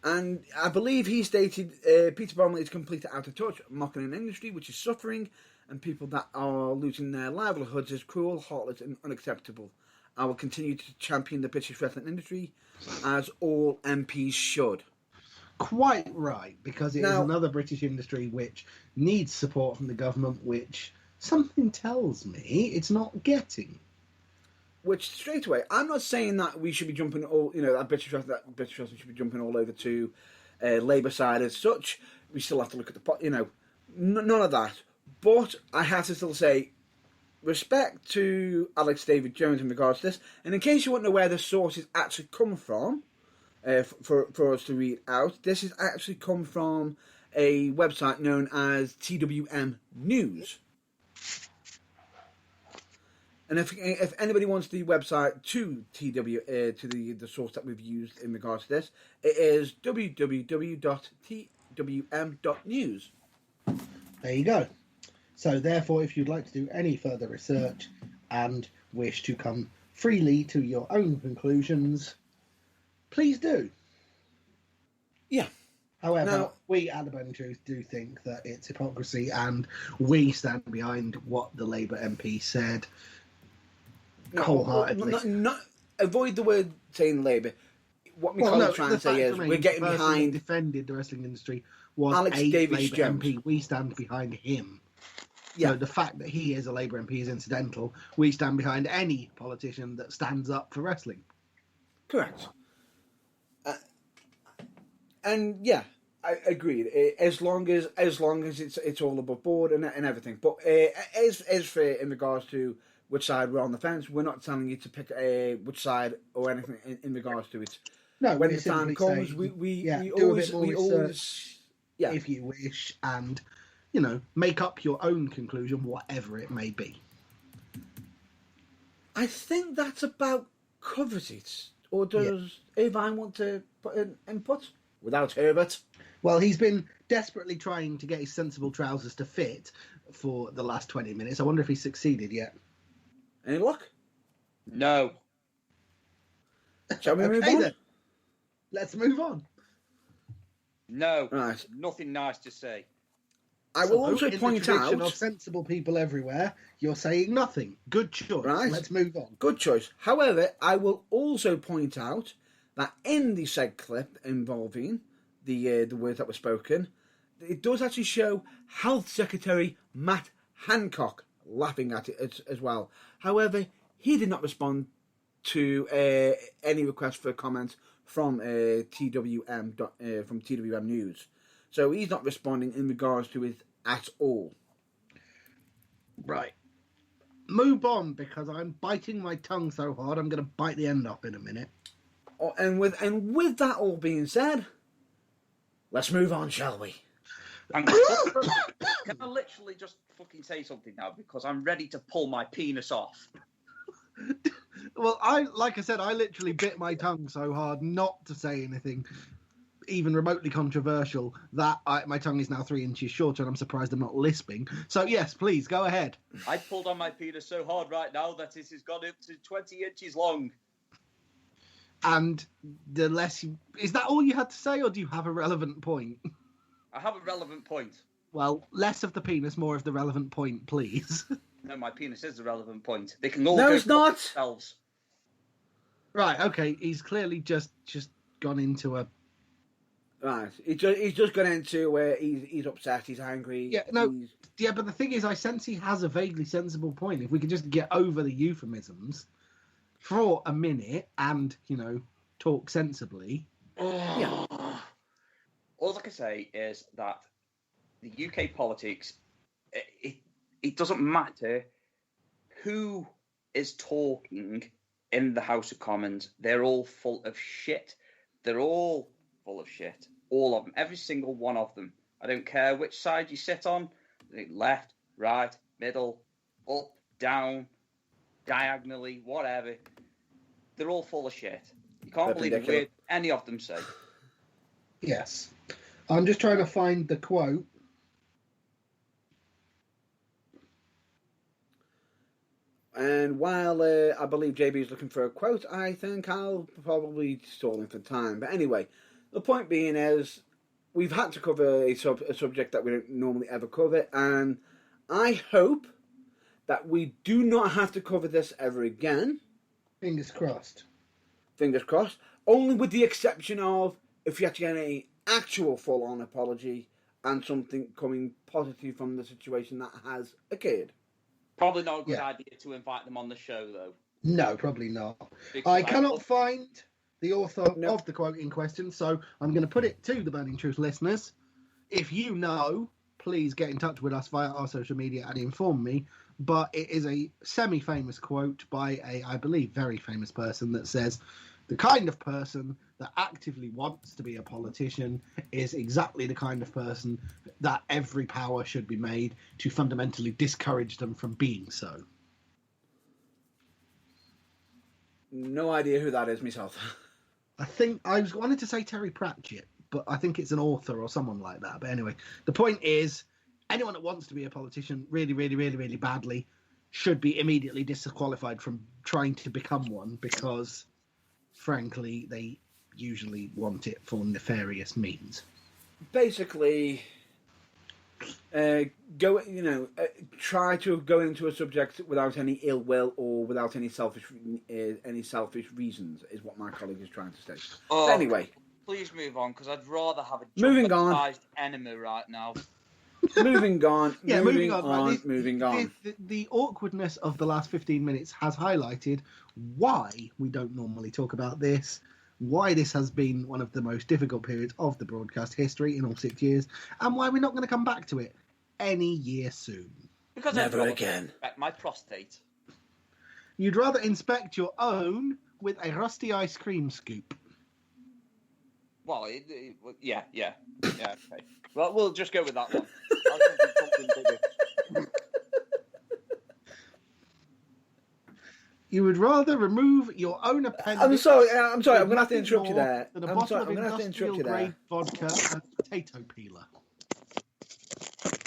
And I believe he stated Peter Bromley is completely out of touch, mocking an industry which is suffering, and people that are losing their livelihoods is cruel, heartless, and unacceptable. I will continue to champion the British wrestling industry, as all MPs should. Quite right, because it is another British industry which needs support from the government, which something tells me it's not getting. Which, straight away, I'm not saying that we should be jumping that British wrestling should be jumping all over to Labour side as such. We still have to look at none of that. But I have to still say, respect to Alex David Jones in regards to this. And in case you want to know where the sources actually come from, for us to read out, this has actually come from a website known as TWM News. And if anybody wants the website to the source that we've used in regards to this, it is www.twm.news. There you go. So therefore, if you'd like to do any further research and wish to come freely to your own conclusions, please do. Yeah. However, we at the Bone Truth do think that it's hypocrisy, and we stand behind what the Labour MP said. wholeheartedly. Not avoid the word saying Labour. What my colleague's trying to say is we're getting the person behind. that defended the wrestling industry was Alex a Davis Labour Jones. MP. We stand behind him. Yeah. So the fact that he is a Labour MP is incidental. We stand behind any politician that stands up for wrestling. Correct. And yeah, I agreed. As long as it's all above board and everything. But as for in regards to which side we're on the fence, we're not telling you to pick which side or anything in regards to it. No, when we're the time simply comes, saying, we do a bit more always research if you wish, and make up your own conclusion, whatever it may be. I think that's about covers it. Or does Irvine want to put an input without Herbert? Well, he's been desperately trying to get his sensible trousers to fit for the last 20 minutes. I wonder if he's succeeded yet. Any luck? No. Shall we move on? Then. Let's move on. No. Right. Nothing nice to say. I will also point out of sensible people everywhere, you're saying nothing. Good choice. Right. Let's move on. Good choice. However, I will also point out that in the said clip involving the words that were spoken, it does actually show Health Secretary Matt Hancock laughing at it as well. However, he did not respond to any request for comment from TWM News. So he's not responding in regards to it at all. Right. Move on, because I'm biting my tongue so hard I'm going to bite the end off in a minute. Oh, and with that all being said, let's move on, shall we? Can I literally just fucking say something now? Because I'm ready to pull my penis off. Well, like I said, I literally bit my tongue so hard not to say anything even remotely controversial that my tongue is now 3 inches shorter, and I'm surprised I'm not lisping. So yes, please go ahead. I pulled on my penis so hard right now that it has gone up to 20 inches long. And the less is that all you had to say, or do you have a relevant point? I have a relevant point. Well, less of the penis, more of the relevant point, please. No, my penis is the relevant point. They can all No, go it's not. themselves. Right. Okay. He's clearly just gone into a. Right. He's just gone into where he's upset, he's angry. Yeah. No. Yeah, but the thing is, I sense he has a vaguely sensible point. If we could just get over the euphemisms for a minute and talk sensibly. Yeah. All I can say is that the UK politics, it doesn't matter who is talking in the House of Commons. They're all full of shit. They're all full of shit. All of them. Every single one of them. I don't care which side you sit on. Left, right, middle, up, down, diagonally, whatever. They're all full of shit. You can't believe a word any of them say. Yes. I'm just trying to find the quote. And while I believe JB is looking for a quote, I think I'll probably stall him for time. But anyway, the point being is we've had to cover a subject that we don't normally ever cover, and I hope that we do not have to cover this ever again. Fingers crossed. Fingers crossed. Only with the exception of if you have to get an actual full-on apology and something coming positive from the situation that has occurred. Probably not a good idea to invite them on the show, though. No, probably not. I cannot find the author of the quote in question, so I'm going to put it to the Burning Truth listeners. If you know, please get in touch with us via our social media and inform me. But it is a semi-famous quote by a, I believe, very famous person that says, the kind of person that actively wants to be a politician is exactly the kind of person that every power should be made to fundamentally discourage them from being so. No idea who that is myself. I think I wanted to say Terry Pratchett, but I think it's an author or someone like that. But anyway, the point is, anyone that wants to be a politician really, really, really, really badly should be immediately disqualified from trying to become one because, frankly, they usually want it for nefarious means. Basically, try to go into a subject without any ill will or without any selfish reasons, is what my colleague is trying to say. Oh, But anyway, please move on, because I'd rather have a Moving on. jumbo-sized enemy right now. moving on. Yeah, moving on. Right, moving on. The awkwardness of the last 15 minutes has highlighted why we don't normally talk about this, why this has been one of the most difficult periods of the broadcast history in all 6 years, and why we're not going to come back to it any year soon. Because Never I'd again. inspect my prostate. You'd rather inspect your own with a rusty ice cream scoop. Well, yeah, okay. Well, we'll just go with that one. I was thinking something bigger. You would rather remove your own appendix. I'm sorry. I'm going to have to with interrupt you more there. than a I'm bottle sorry. of I'm going to have to interrupt you there. industrial-grade vodka and potato peeler.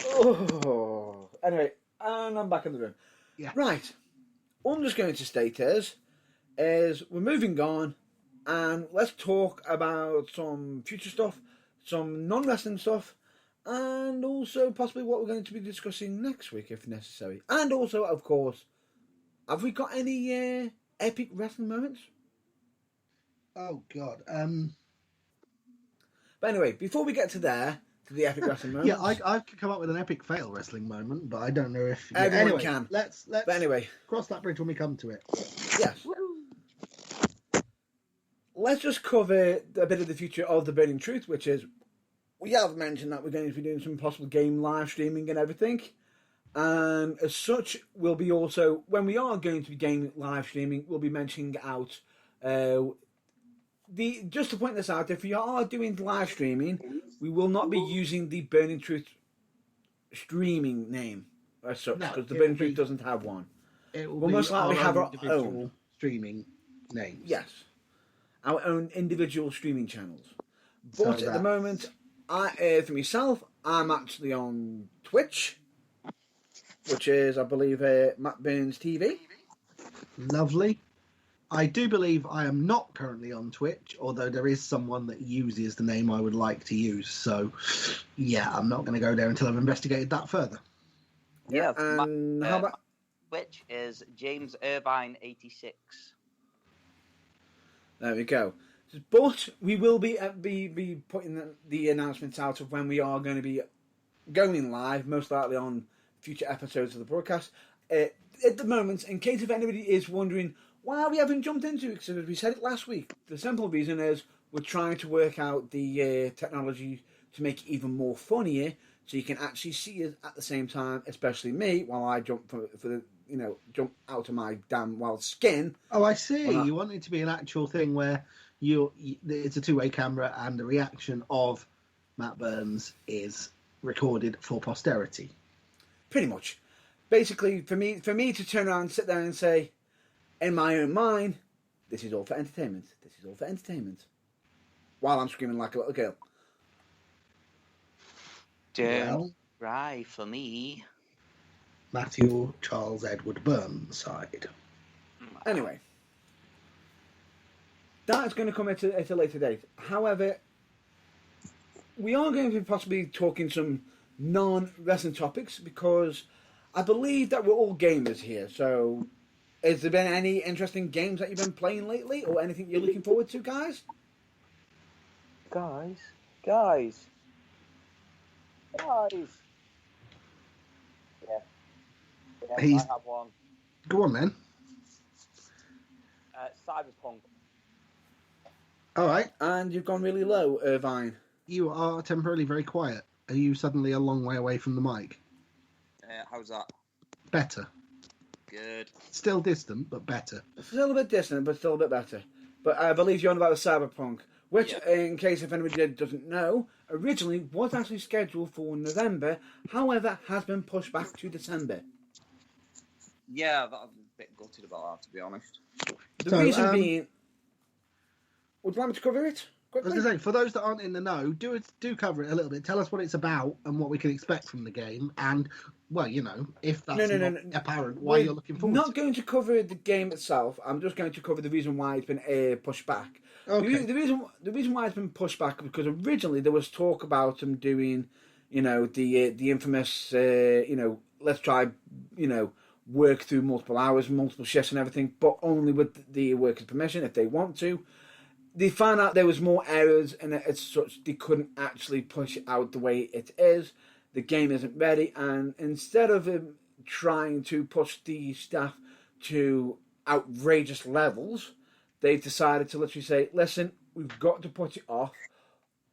Oh. Anyway, and I'm back in the room. Yeah. Right. All I'm just going to state is we're moving on, and let's talk about some future stuff, some non-wrestling stuff, and also possibly what we're going to be discussing next week if necessary. And also, of course, have we got any epic wrestling moments? Oh, God. But anyway, before we get to the epic wrestling moments... Yeah, I could come up with an epic fail wrestling moment, but I don't know if... Everyone anyway, can. Let's But anyway... cross that bridge when we come to it. Yes. Let's just cover a bit of the future of the Burning Truth, which is, we have mentioned that we're going to be doing some possible game live streaming and everything. And as such, we'll be also, when we are going to be game live streaming, we'll be mentioning out, just to point this out, if we are doing live streaming, we will not be using the Burning Truth streaming name as such, because the Burning Truth doesn't have one. We'll most likely have our own streaming names. Yes. Our own individual streaming channels. But So at the moment, for myself, I'm actually on Twitch, which is, I believe, Matt Burns TV. Lovely. I do believe I am not currently on Twitch, although there is someone that uses the name I would like to use. So, yeah, I'm not going to go there until I've investigated that further. Yeah, And how about... Which is James Irvine 86. There we go. But we will be putting the announcements out of when we are going to be going live, most likely on future episodes of the broadcast. At the moment, in case if anybody is wondering why we haven't jumped into it, because as we said it last week, the simple reason is we're trying to work out the technology to make it even more funnier, so you can actually see us at the same time, especially me, while I jump for the jump out of my damn wild skin. Oh, I see. You want it to be an actual thing where it's a two-way camera and the reaction of Matt Burns is recorded for posterity. Pretty much. Basically, for me to turn around and sit there and say, in my own mind, this is all for entertainment. This is all for entertainment. While I'm screaming like a little girl. Don't cry for me. Matthew Charles Edward Burnside. Anyway. That's going to come at a later date. However, we are going to be possibly talking some non-wrestling topics because I believe that we're all gamers here. So, has there been any interesting games that you've been playing lately or anything you're looking forward to, guys? Guys. Yeah, I have one. Go on, then. Cyberpunk. All right. And you've gone really low, Irvine. You are temporarily very quiet. Are you suddenly a long way away from the mic? How's that? Better. Good. Still distant, but better. Still a bit distant, but still a bit better. But I believe you're on about the Cyberpunk, which, in case if anybody doesn't know, originally was actually scheduled for November, however, has been pushed back to December. Yeah, I'm a bit gutted about that, to be honest. The reason being... Would you like me to cover it quickly? I was going to say, for those that aren't in the know, do not a little bit. Tell us what it's about and what we can expect from the game. And, well, if that's not apparent, why you're looking forward to it. Not going to cover the game itself. I'm just going to cover the reason why it's been pushed back. Okay. The reason why it's been pushed back is because originally there was talk about them doing, the infamous, let's try, work through multiple hours, multiple shifts and everything, but only with the workers' permission if they want to. They found out there was more errors, and as such, they couldn't actually push it out the way it is. The game isn't ready, and instead of trying to push the staff to outrageous levels, they've decided to literally say, listen, we've got to put it off.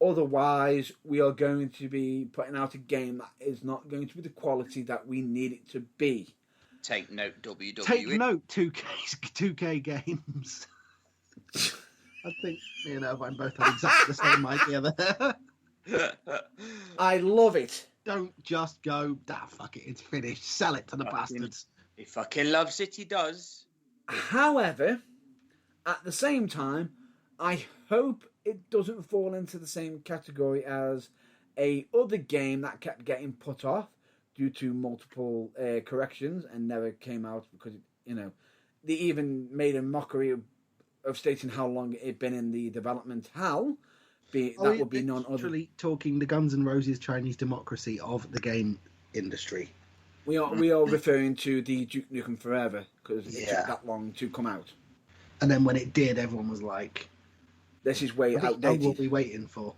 Otherwise, we are going to be putting out a game that is not going to be the quality that we need it to be. Take note, WWE. Take note, 2K games. I think me and Irvine both had exactly the same idea there. I love it. Don't just go, fuck it, it's finished. Sell it to the bastards. He fucking loves it, he does. However, at the same time, I hope it doesn't fall into the same category as a other game that kept getting put off due to multiple corrections and never came out because, they even made a mockery of stating how long it had been in the development hell. That would be none other. Literally talking the Guns N' Roses Chinese democracy of the game industry. We are referring to the Duke Nukem Forever because it took that long to come out. And then when it did, everyone was like, "This is way outdated." What were we waiting for?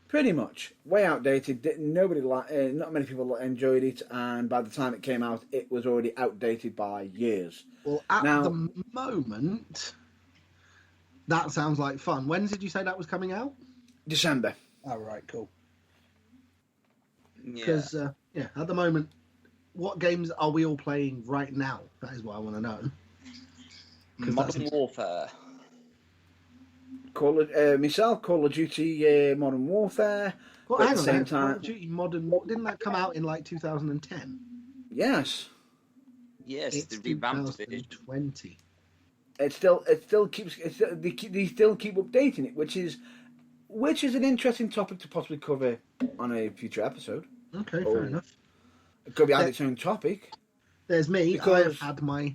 Pretty much way outdated. Not many people enjoyed it, and by the time it came out, it was already outdated by years. Well, at the moment, that sounds like fun. When did you say that was coming out? December. Oh, right, cool. Because, at the moment, what games are we all playing right now? That is what I want to know. Modern Warfare. Call of Duty Modern Warfare. Well, at the same time, Call of Duty Modern didn't that come out in like 2010? Yes. Yes, It's the revamped it. 2020. They still keep updating it, which is an interesting topic to possibly cover on a future episode. Okay, fair enough. It could be on its own topic. There's me. Because I've had my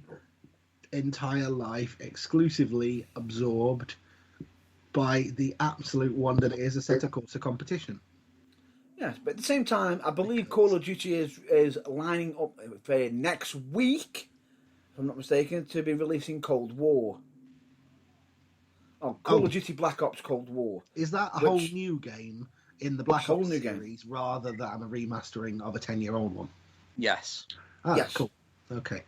entire life exclusively absorbed by the absolute wonder that is a set of course of competition. Yes, but at the same time, I believe Call of Duty is lining up for next week, if I'm not mistaken, to be releasing Cold War. Call of Duty Black Ops Cold War. Is that a whole new game in the Black Ops series rather than a remastering of a 10-year-old one? Yes. Yes. Cool. Okay.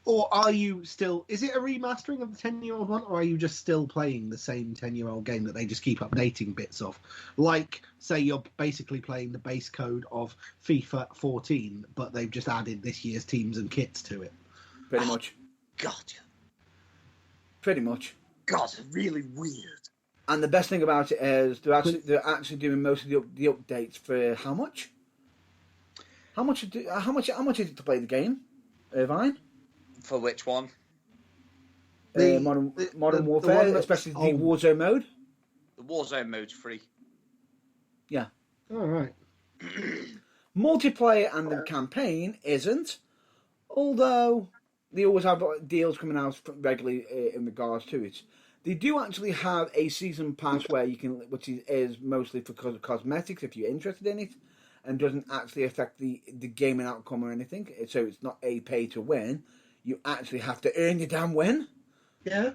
Or are you still... Is it a remastering of the 10-year-old one, or are you just still playing the same 10-year-old game that they just keep updating bits of? Like, say you're basically playing the base code of FIFA 14, but they've just added this year's teams and kits to it. Pretty much. God. Pretty much. God, really weird. And the best thing about it is they're actually doing most of the updates for how much? How much is it to play the game, Irvine? For which one? Modern Warfare, especially the Warzone mode. The Warzone mode's free. Yeah. All right. Multiplayer and the campaign isn't, although they always have deals coming out regularly in regards to it. They do actually have a season pass where you can, which is mostly for cosmetics if you're interested in it, and doesn't actually affect the gaming outcome or anything. So it's not a pay to win. You actually have to earn your damn win. Yeah,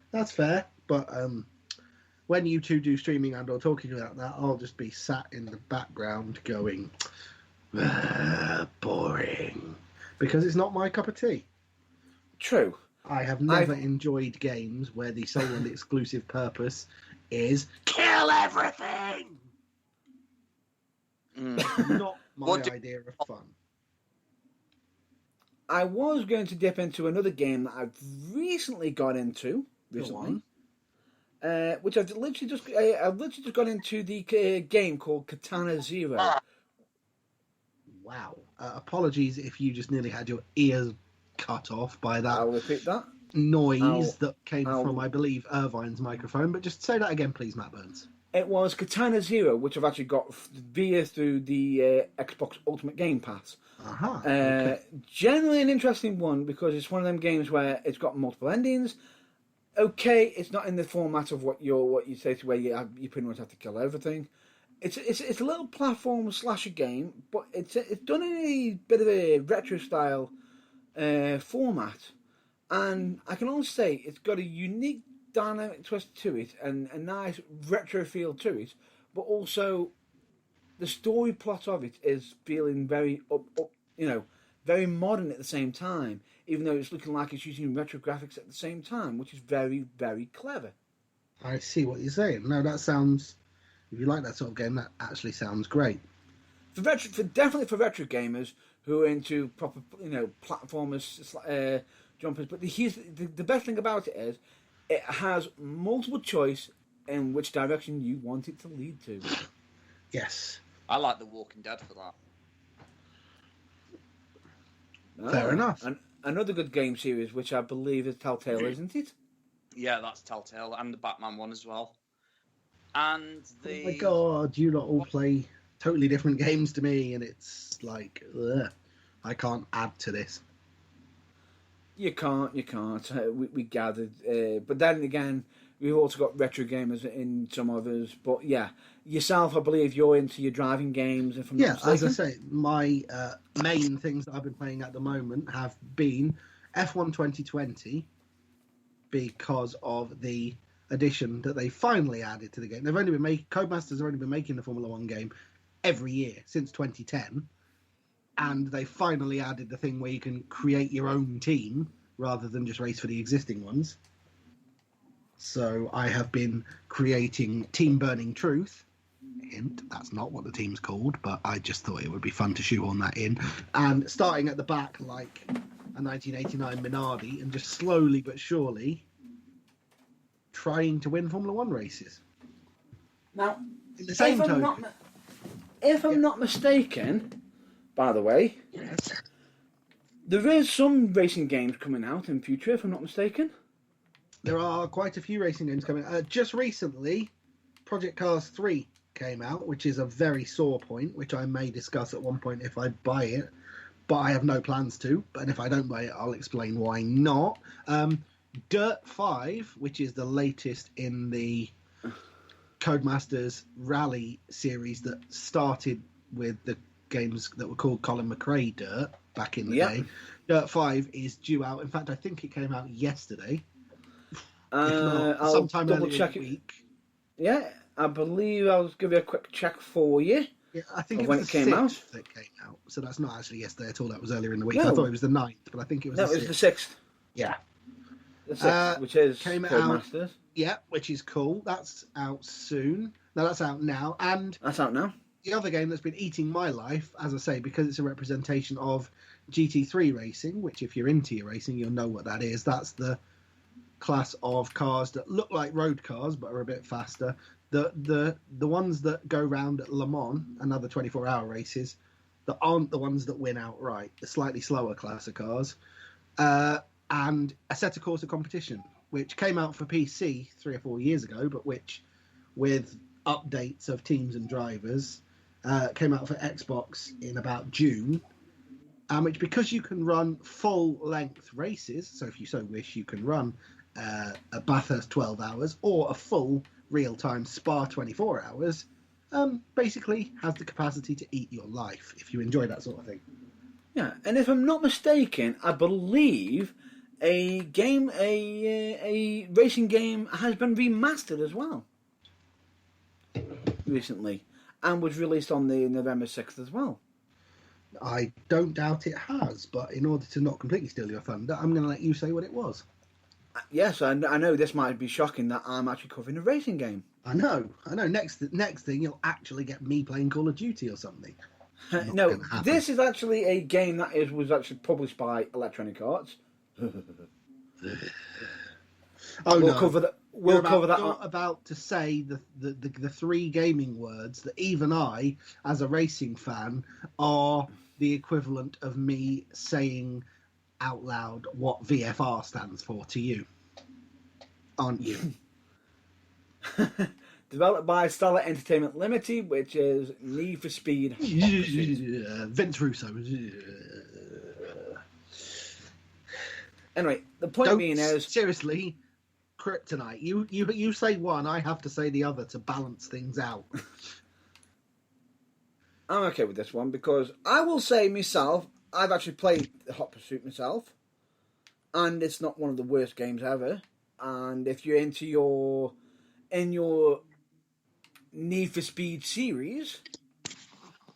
that's fair. But when you two do streaming and or talking about that, I'll just be sat in the background going, boring. Because it's not my cup of tea. True. I have never enjoyed games where the sole and exclusive purpose is kill everything. Not my idea of fun. I was going to dip into another game that I've recently got into which I've literally just got into the game called Katana Zero. Wow. Apologies if you just nearly had your ears cut off by that. I'll repeat that. Noise that came from, I believe, Irvine's microphone. But just say that again, please, Matt Burns. It was Katana Zero, which I've actually got through the Xbox Ultimate Game Pass. Okay. Generally an interesting one because it's one of them games where it's got multiple endings. Okay, it's not in the format of what you say to where you pretty much have to kill everything. it's a little platform slasher game, but it's done in a bit of a retro style format, and I can only say it's got a unique dynamic twist to it and a nice retro feel to it, but also the story plot of it is feeling very very modern at the same time, even though it's looking like it's using retro graphics at the same time, which is very, very clever. I see what you're saying. No, that sounds. If you like that sort of game, that actually sounds great. Definitely for retro gamers who are into proper, platformers, jumpers. But here's the best thing about it is it has multiple choice in which direction you want it to lead to. Yes. I like The Walking Dead for that. Fair enough. And another good game series, which I believe is Telltale, isn't it? Yeah, that's Telltale, and the Batman one as well. And the... Oh my god, you lot all play totally different games to me, and it's like, ugh, I can't add to this. You can't. We gathered. But then again, we've also got retro gamers in some others. But yeah, yourself, I believe you're into your driving games. If I'm not mistaken. As I say, my main things that I've been playing at the moment have been F1 2020 because of the addition that they finally added to the game. They've only been Codemasters have only been making the Formula One game every year since 2010, and they finally added the thing where you can create your own team rather than just race for the existing ones. So I have been creating Team Burning Truth. Hint, that's not what the team's called, but I just thought it would be fun to shoehorn that in. And starting at the back like a 1989 Minardi and just slowly but surely trying to win Formula One races. Now, in the same token, if I'm not mistaken, by the way, yes, there is some racing games coming out in future, if I'm not mistaken. There are quite a few racing games coming. Just recently, Project Cars 3 came out, which is a very sore point, which I may discuss at one point if I buy it, but I have no plans to. But if I don't buy it, I'll explain why not. Dirt 5, which is the latest in the Codemasters Rally series that started with the games that were called Colin McRae Dirt back in the day. Dirt 5 is due out. In fact, I think it came out yesterday. Sometime double earlier check in the week. Yeah, I believe I'll give you a quick check for you. Yeah, I think it when was it the came 6th out. that came out. So that's not actually yesterday at all. That was earlier in the week. No. I thought it was the 9th, but I think it was No, the 6th. it was the 6th. Yeah. The 6th, which is came out. Codemasters. Yeah, which is cool. That's out soon. No, that's out now. And That's out now. the other game that's been eating my life, as I say, because it's a representation of GT3 racing, which if you're into your racing, you'll know what that is. That's the class of cars that look like road cars but are a bit faster. The ones that go round at Le Mans and other 24-hour races that aren't the ones that win outright, the slightly slower class of cars, and Assetto Corsa Competition, which came out for PC 3 or 4 years ago, but which, with updates of teams and drivers, came out for Xbox in about June, which, because you can run full-length races, so if you so wish, you can run a Bathurst 12 hours or a full real-time Spa 24 hours, basically has the capacity to eat your life if you enjoy that sort of thing. Yeah, and if I'm not mistaken, I believe a racing game has been remastered as well recently, and was released on the November 6th as well. I don't doubt it has, but in order to not completely steal your thunder, I'm going to let you say what it was. Yes, I know this might be shocking that I'm actually covering a racing game. I know. Next thing, you'll actually get me playing Call of Duty or something. No, this is actually a game that was actually published by Electronic Arts. We'll cover that. We'll cover that. You're about to say the three gaming words that even I, as a racing fan, are the equivalent of me saying out loud what VFR stands for to you, aren't you? Developed by Starlight Entertainment Limited, which is Need for Speed. Vince Russo. Anyway, the point being is, seriously, Kryptonite. You say one, I have to say the other to balance things out. I'm okay with this one because I will say myself, I've actually played Hot Pursuit myself, and it's not one of the worst games ever. And if you're into your Need for Speed series,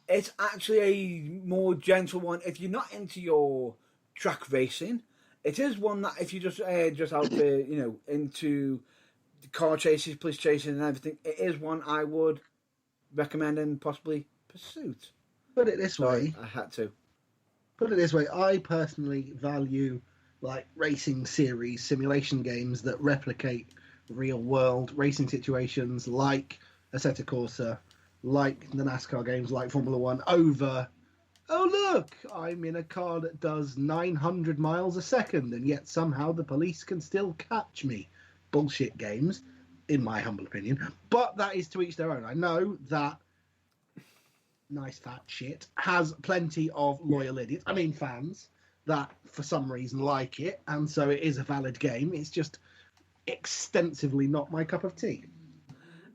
it's actually a more gentle one. If you're not into your track racing, it is one that if you just out there, into car chases, police chases, and everything, it is one I would recommend and possibly Pursuit. Put it this way. I had to. Put it this way. I personally value like racing series, simulation games that replicate real world racing situations, like Assetto Corsa, like the NASCAR games, like Formula One, over. Oh look, I'm in a car that does 900 miles a second, and yet somehow the police can still catch me. Bullshit games, in my humble opinion. But that is to each their own. I know that nice fat shit has plenty of loyal idiots. I mean, fans that for some reason like it, and so it is a valid game. It's just extensively not my cup of tea.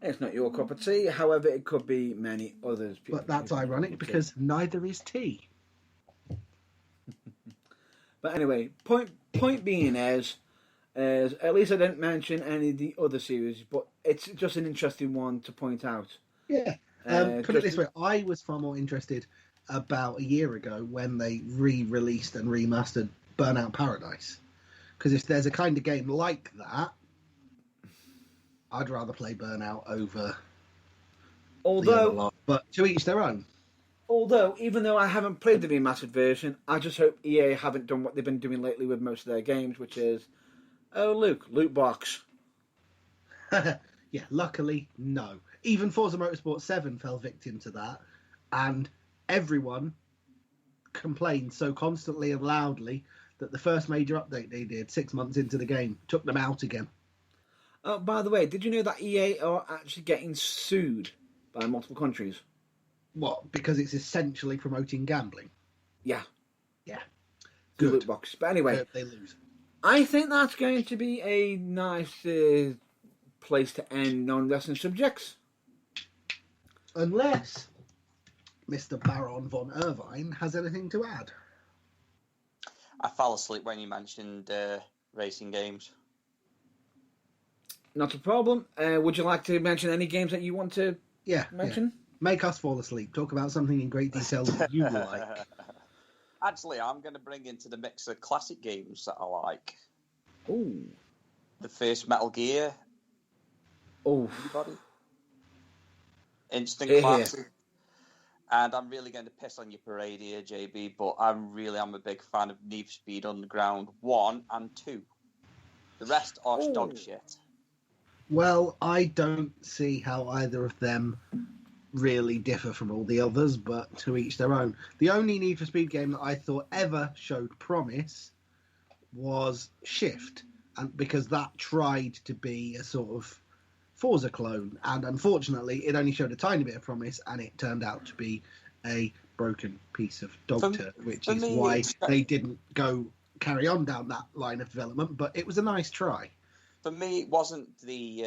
It's not your cup of tea. However, it could be many others. But that's ironic because neither is tea. But anyway, point being is at least I didn't mention any of the other series, but it's just an interesting one to point out. Yeah. Put it this way, I was far more interested about a year ago when they re-released and remastered Burnout Paradise. Because if there's a kind of game like that, I'd rather play Burnout over the other lot. But to each their own. Although, even though I haven't played the remastered version, I just hope EA haven't done what they've been doing lately with most of their games, which is, oh look, loot box. Yeah, luckily, no. Even Forza Motorsport 7 fell victim to that, and everyone complained so constantly and loudly that the first major update they did 6 months into the game took them out again. Oh, by the way, did you know that EA are actually getting sued by multiple countries? What? Because it's essentially promoting gambling? Yeah. Yeah. Good. Loot box. But anyway, they lose. I think that's going to be a nice place to end non-wrestling subjects. Unless Mr. Baron von Irvine has anything to add. I fell asleep when you mentioned racing games. Not a problem. Would you like to mention any games that you want to mention? Yeah. Make us fall asleep. Talk about something in great detail that you like. Actually, I'm going to bring into the mix of classic games that I like. Ooh. The first Metal Gear. Oh. Anybody? Instant classic. And I'm really going to piss on your parade here, JB, but I'm a big fan of Need for Speed Underground 1 and 2. The rest are dog shit. Well, I don't see how either of them really differ from all the others, but to each their own. The only Need for Speed game that I thought ever showed promise was Shift, and because that tried to be a sort of Forza clone, and unfortunately it only showed a tiny bit of promise, and it turned out to be a broken piece of dog turd, which is why they didn't carry on down that line of development, but it was a nice try. For me, it wasn't the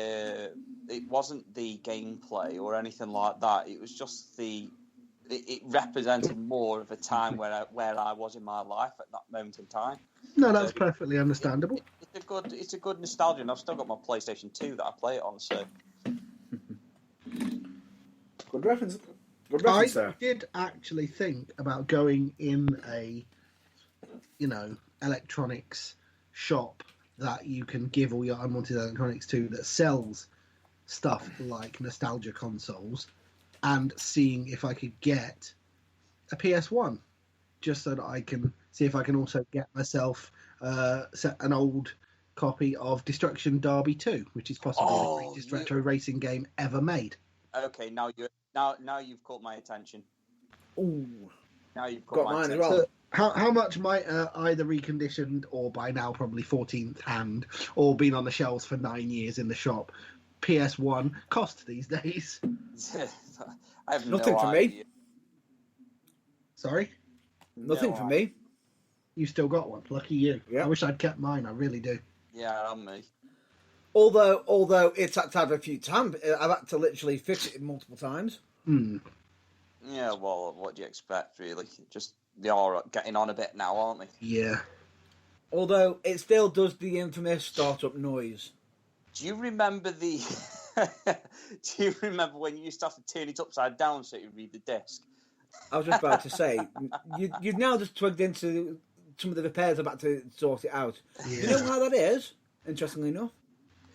gameplay or anything like that. It was just it represented more of a time where I was in my life at that moment in time. No, that's perfectly understandable. It's a good nostalgia, and I've still got my PlayStation 2 that I play it on. So, good reference. I did actually think about going in a, electronics shop that you can give all your unwanted electronics to that sells stuff like nostalgia consoles, and seeing if I could get a PS1, just so that I can see if I can also get myself an old copy of Destruction Derby 2, which is possibly the greatest retro racing game ever made. Okay, now you've caught my attention. Ooh. Now you've got mine attention. as well. So how much might either reconditioned or by now probably 14th hand or been on the shelves for 9 years in the shop PS1 cost these days? I have nothing no for idea. me. Sorry? Nothing for me. You still got one. Lucky you. Yeah. I wish I'd kept mine. I really do. Yeah, I'm me. Although it's had to have a few times, I've had to literally fix it multiple times. Yeah, well, what do you expect, really? Just they are getting on a bit now, aren't they? Yeah. Although it still does the infamous startup noise. Do you remember the? Do you remember when you used to have to turn it upside down so you read the disc? I was just about to say, you've now just plugged into some of the repairs about to sort it out. Yeah. You know how that is? Interestingly enough,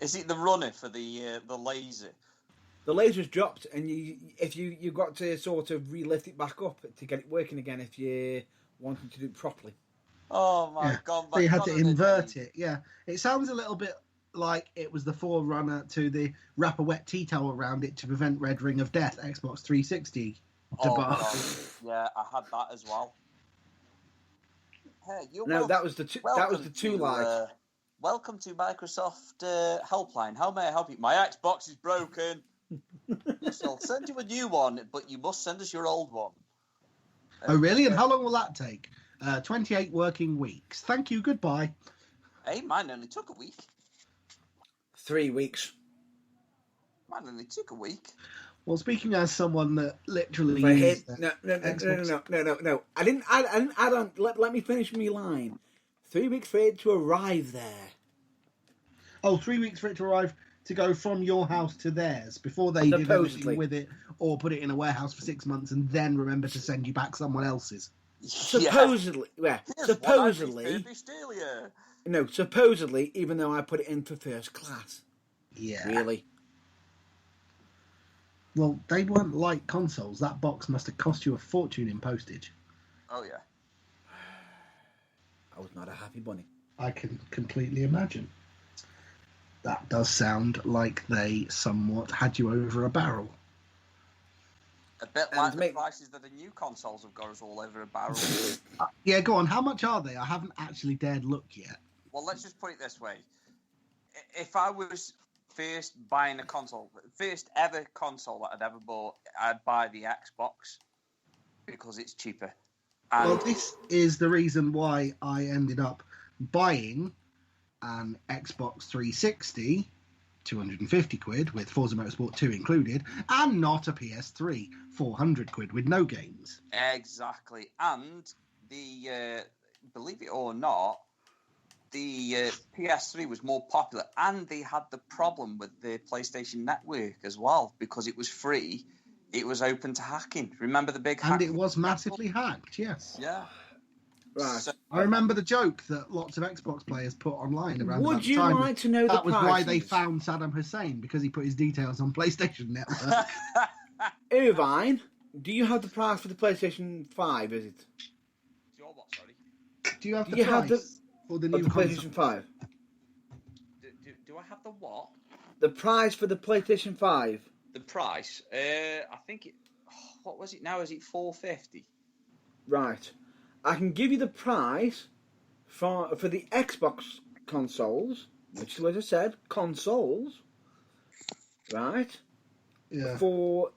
Is it the runner for the laser? the laser's dropped, and you've got to sort of relift it back up to get it working again if you wanting to do it properly. Oh my Yeah. god! So you had to gone are the invert days. it. Yeah. It sounds a little bit like it was the forerunner to the wrap a wet tea towel around it to prevent red ring of death Xbox 360 Oh debacle. god! Yeah, I had that as well. Hey, you're No, welcome. that was the two. That was the two light. Welcome to Microsoft Helpline. How may I help you? My Xbox is broken. Yes, I'll send you a new one, but you must send us your old one. Oh, really? And how long will that take? 28 working weeks. Thank you. Goodbye. Hey, mine only took a week. 3 weeks. Mine only took a week. Well, speaking as someone that literally If I used hit, no. I didn't add on. Let me finish my line. 3 weeks for it to arrive there. Oh, 3 weeks for it to arrive to go from your house to theirs before they did Supposedly. anything with it or put it in a warehouse for 6 months and then remember to send you back someone else's. Supposedly, yeah. Here's Supposedly, one I refurbished earlier. no. Supposedly, even though I put it in for first class. Yeah. Really? Well, they weren't like consoles. That box must have cost you a fortune in postage. Oh yeah. I was not a happy bunny. I can completely imagine. That does sound like they somewhat had you over a barrel. A bit And like to the make- prices that the new consoles have got us all over a barrel. Yeah, go on. How much are they? I haven't actually dared look yet. Well, let's just put it this way. If I was first buying a console, first ever console that I'd ever bought, I'd buy the Xbox because it's cheaper. And Well, this is the reason why I ended up buying an Xbox 360, 250 quid with Forza Motorsport 2 included, and not a PS3, 400 quid with no games. exactly. And the believe it or not, the PS3 was more popular, and they had the problem with the PlayStation Network as well because it was free. It was open to hacking. Remember the big And hack? it was massively hacked, yes. Yeah. Right. So, I remember the joke that lots of Xbox players put online around Would about the you time. like to know the That was why they prices? found Saddam Hussein, because he put his details on PlayStation Network. Irvine, do you have the price for the PlayStation 5, is it? your what? Sorry. Do you have Do the you price have the- for the Of new the console? PlayStation 5? Do I have the what? The price for the PlayStation 5? The price? I think it. What was it now? Is it $450? Right. I can give you the price for the Xbox consoles, which, as I said, consoles, right? Yeah. For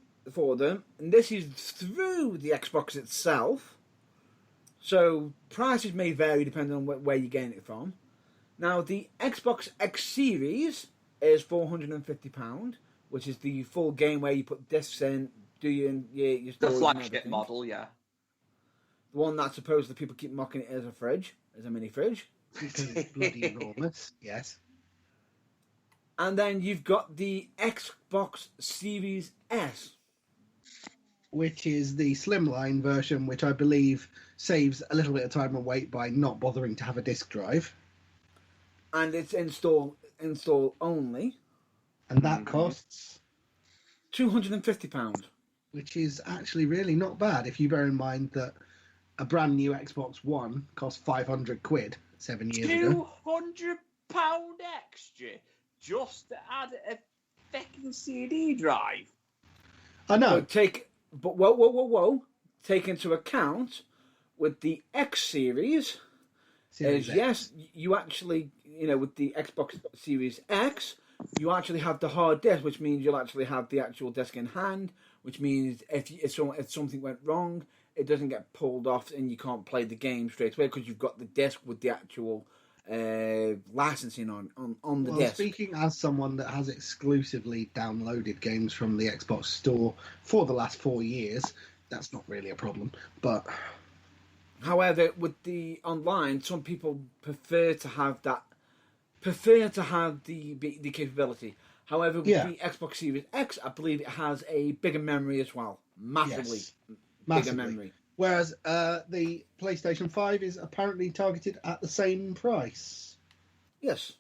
them, and this is through the Xbox itself. So prices may vary depending on where you're getting it from. Now the Xbox X Series is £450, which is the full game where you put discs in, do your The storage and flagship everything. model, yeah. The one that supposedly people keep mocking it as a fridge, as a mini fridge. Because it's bloody enormous. Yes. And then you've got the Xbox Series S. Which is the slimline version, which I believe saves a little bit of time and weight by not bothering to have a disk drive. And it's install only. And that costs, £250. which is actually really not bad if you bear in mind that a brand new Xbox One cost 500 quid 7 years ago. £200 extra just to add a fucking CD drive. I know. But whoa. Take into account with the X Series, Series is X. yes, you actually, with the Xbox Series X, you actually have the hard disk, which means you'll actually have the actual disk in hand, which means if something went wrong, it doesn't get pulled off and you can't play the game straight away because you've got the disc with the actual licensing on the Well, disc. speaking as someone that has exclusively downloaded games from the Xbox store for the last 4 years, that's not really a problem. But however, with the online, some people prefer to have the capability. However, with the Xbox Series X, I believe it has a bigger memory as well, massively bigger memory. Whereas the PlayStation 5 is apparently targeted at the same price. Yes.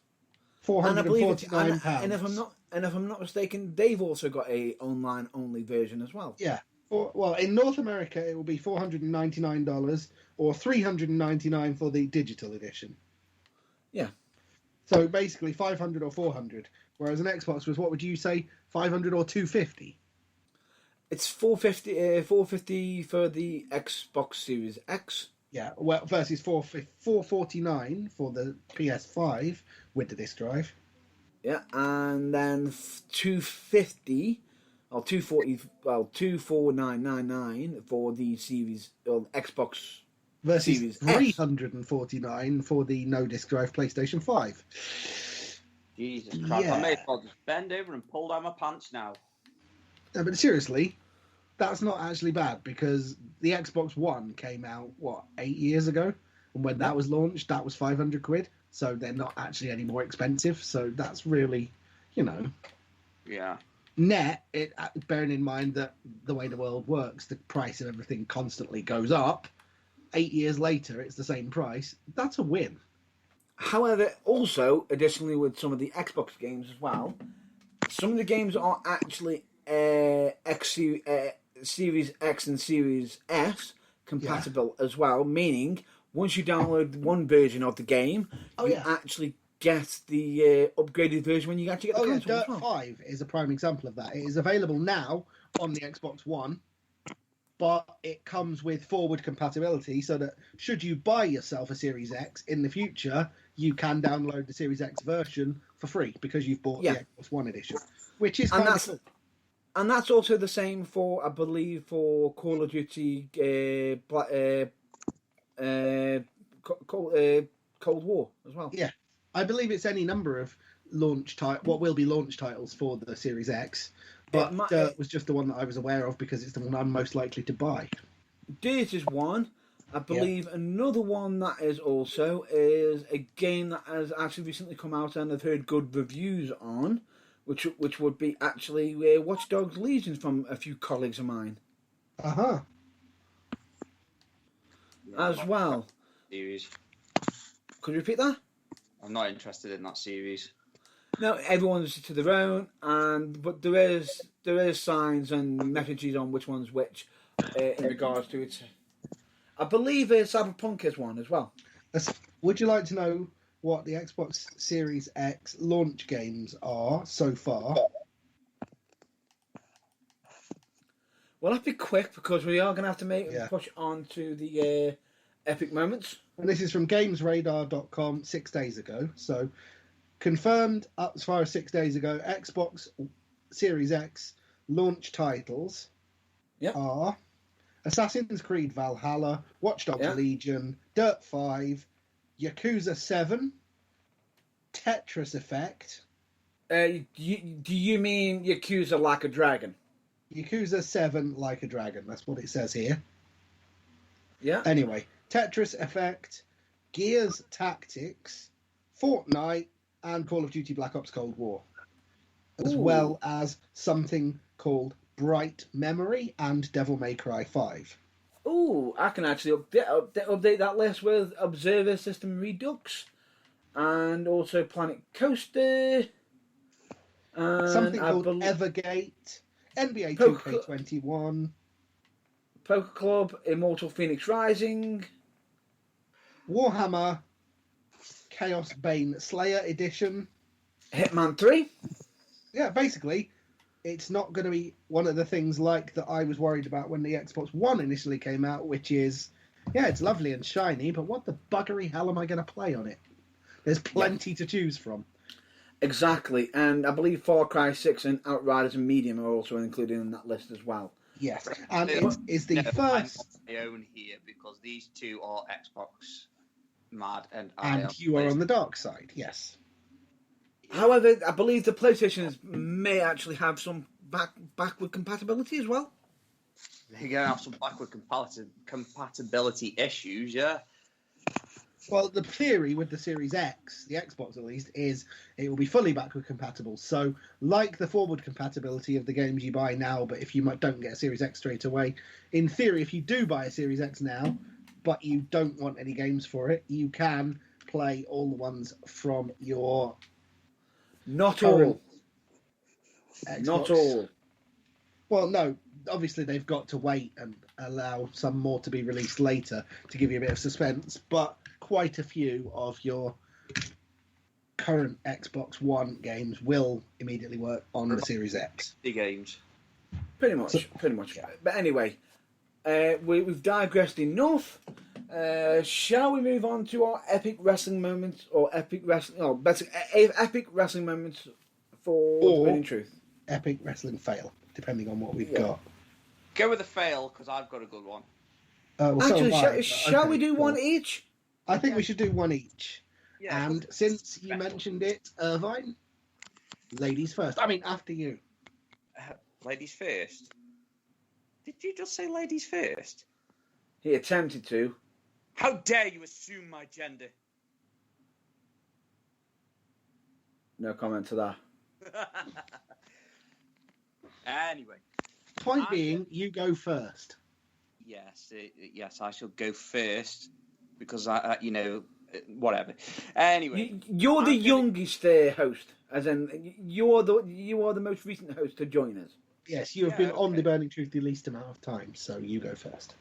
£449. And if I'm not mistaken, they've also got a online only version as well. Yeah. Well, in North America, it will be $499 or $399 for the digital edition. Yeah. So basically, 500 or 400. Whereas an Xbox was, what would you say, 500 or 250? It's 450 for the Xbox Series X. Yeah, well, versus 449 for the PS5 with the disc drive. Yeah, and then 250 or 240, well, 24999 for the Series or Xbox versus Series $349 for the no disc drive PlayStation 5. Jesus Christ! Yeah. I may as well just bend over and pull down my pants now. No, but seriously, that's not actually bad because the Xbox One came out 8 years ago, and when that was launched, that was £500. So they're not actually any more expensive. So that's really, Yeah. net. Bearing in mind that the way the world works, the price of everything constantly goes up. 8 years later, it's the same price. That's a win. However, also, additionally with some of the Xbox games as well, some of the games are actually Series X and Series S compatible as well, meaning once you download one version of the game, you actually get the upgraded version when you actually get the console. Dirt 5 is a prime example of that. It is available now on the Xbox One, but it comes with forward compatibility so that should you buy yourself a Series X in the future, you can download the Series X version for free because you've bought the Xbox One edition, which is kind of cool. And that's also the same for, I believe, for Call of Duty Cold War as well. Yeah, I believe it's any number of what will be launch titles for the Series X. But Dirt was just the one that I was aware of because it's the one I'm most likely to buy. Dirt is one. I believe another one that is also is a game that has actually recently come out and I've heard good reviews on, which would be actually Watch Dogs Legion from a few colleagues of mine. Uh-huh. As well. Series. Could you repeat that? I'm not interested in that series. No, everyone's to their own, but there is signs and messages on which one's which in regards to it. I believe Cyberpunk is one as well. Would you like to know what the Xbox Series X launch games are so far? Well, let's be quick because we are going to have to push on to the epic moments. And this is from GamesRadar.com 6 days ago. So, confirmed up as far as 6 days ago, Xbox Series X launch titles are Assassin's Creed Valhalla, Watch Dogs Legion, Dirt 5, Yakuza 7, Tetris Effect. Do you mean Yakuza Like a Dragon? Yakuza 7 Like a Dragon. That's what it says here. Yeah. Anyway, Tetris Effect, Gears Tactics, Fortnite, and Call of Duty Black Ops Cold War. As well as something called Bright Memory and Devil May Cry 5. Ooh, I can actually update that list with Observer System Redux and also Planet Coaster. Something called Evergate, NBA 2K21, Poker Club, Immortal Phoenix Rising, Warhammer Chaos Bane Slayer Edition, Hitman 3. Yeah, basically, it's not going to be one of the things like that I was worried about when the Xbox One initially came out, which is, it's lovely and shiny, but what the buggery hell am I going to play on it? There's plenty to choose from. Exactly, and I believe Far Cry 6 and Outriders and Medium are also included in that list as well. Yes, and it is the first... I own here because these two are Xbox mad and you are on the dark side, yes. However, I believe the PlayStation may actually have some backward compatibility as well. You're going to have some backward compatibility issues, yeah? Well, the theory with the Series X, the Xbox at least, is it will be fully backward compatible. So, like the forward compatibility of the games you buy now, but if you don't get a Series X straight away, in theory, if you do buy a Series X now, but you don't want any games for it, you can play all the ones from your Not current all. Xbox. Not all. Well, no, obviously they've got to wait and allow some more to be released later to give you a bit of suspense, but quite a few of your current Xbox One games will immediately work on the Series X. The games. Pretty much. Yeah. But anyway, we've digressed enough. Shall we move on to our epic wrestling moments, or epic wrestling moments for Spinning Truth? Epic wrestling fail, depending on what we've Yeah. got. Go with a fail, because I've got a good one. Actually, shall we do one each? I think we should do one each. Yeah, And since you mentioned it, Irvine, ladies first. I mean, after you. ladies first. Did you just say ladies first? He attempted to. How dare you assume my gender? No comment to that. Anyway. Point being, you go first. Yes, I shall go first because whatever. Anyway, You're the youngest host, as in you are the most recent host to join us. Yes, you have been on the Burning Truth the least amount of time, so you go first.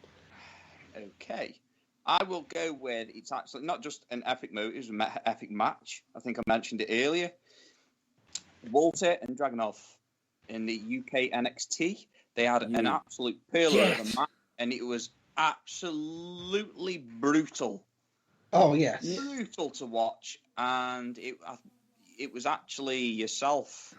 Okay. I will go with, it's actually not just an epic moment, it was an epic match. I think I mentioned it earlier. Walter and Dragunov in the UK NXT. They had an absolute pearler of a match, and it was absolutely brutal. Oh, yes. Brutal to watch, and it was actually yourself,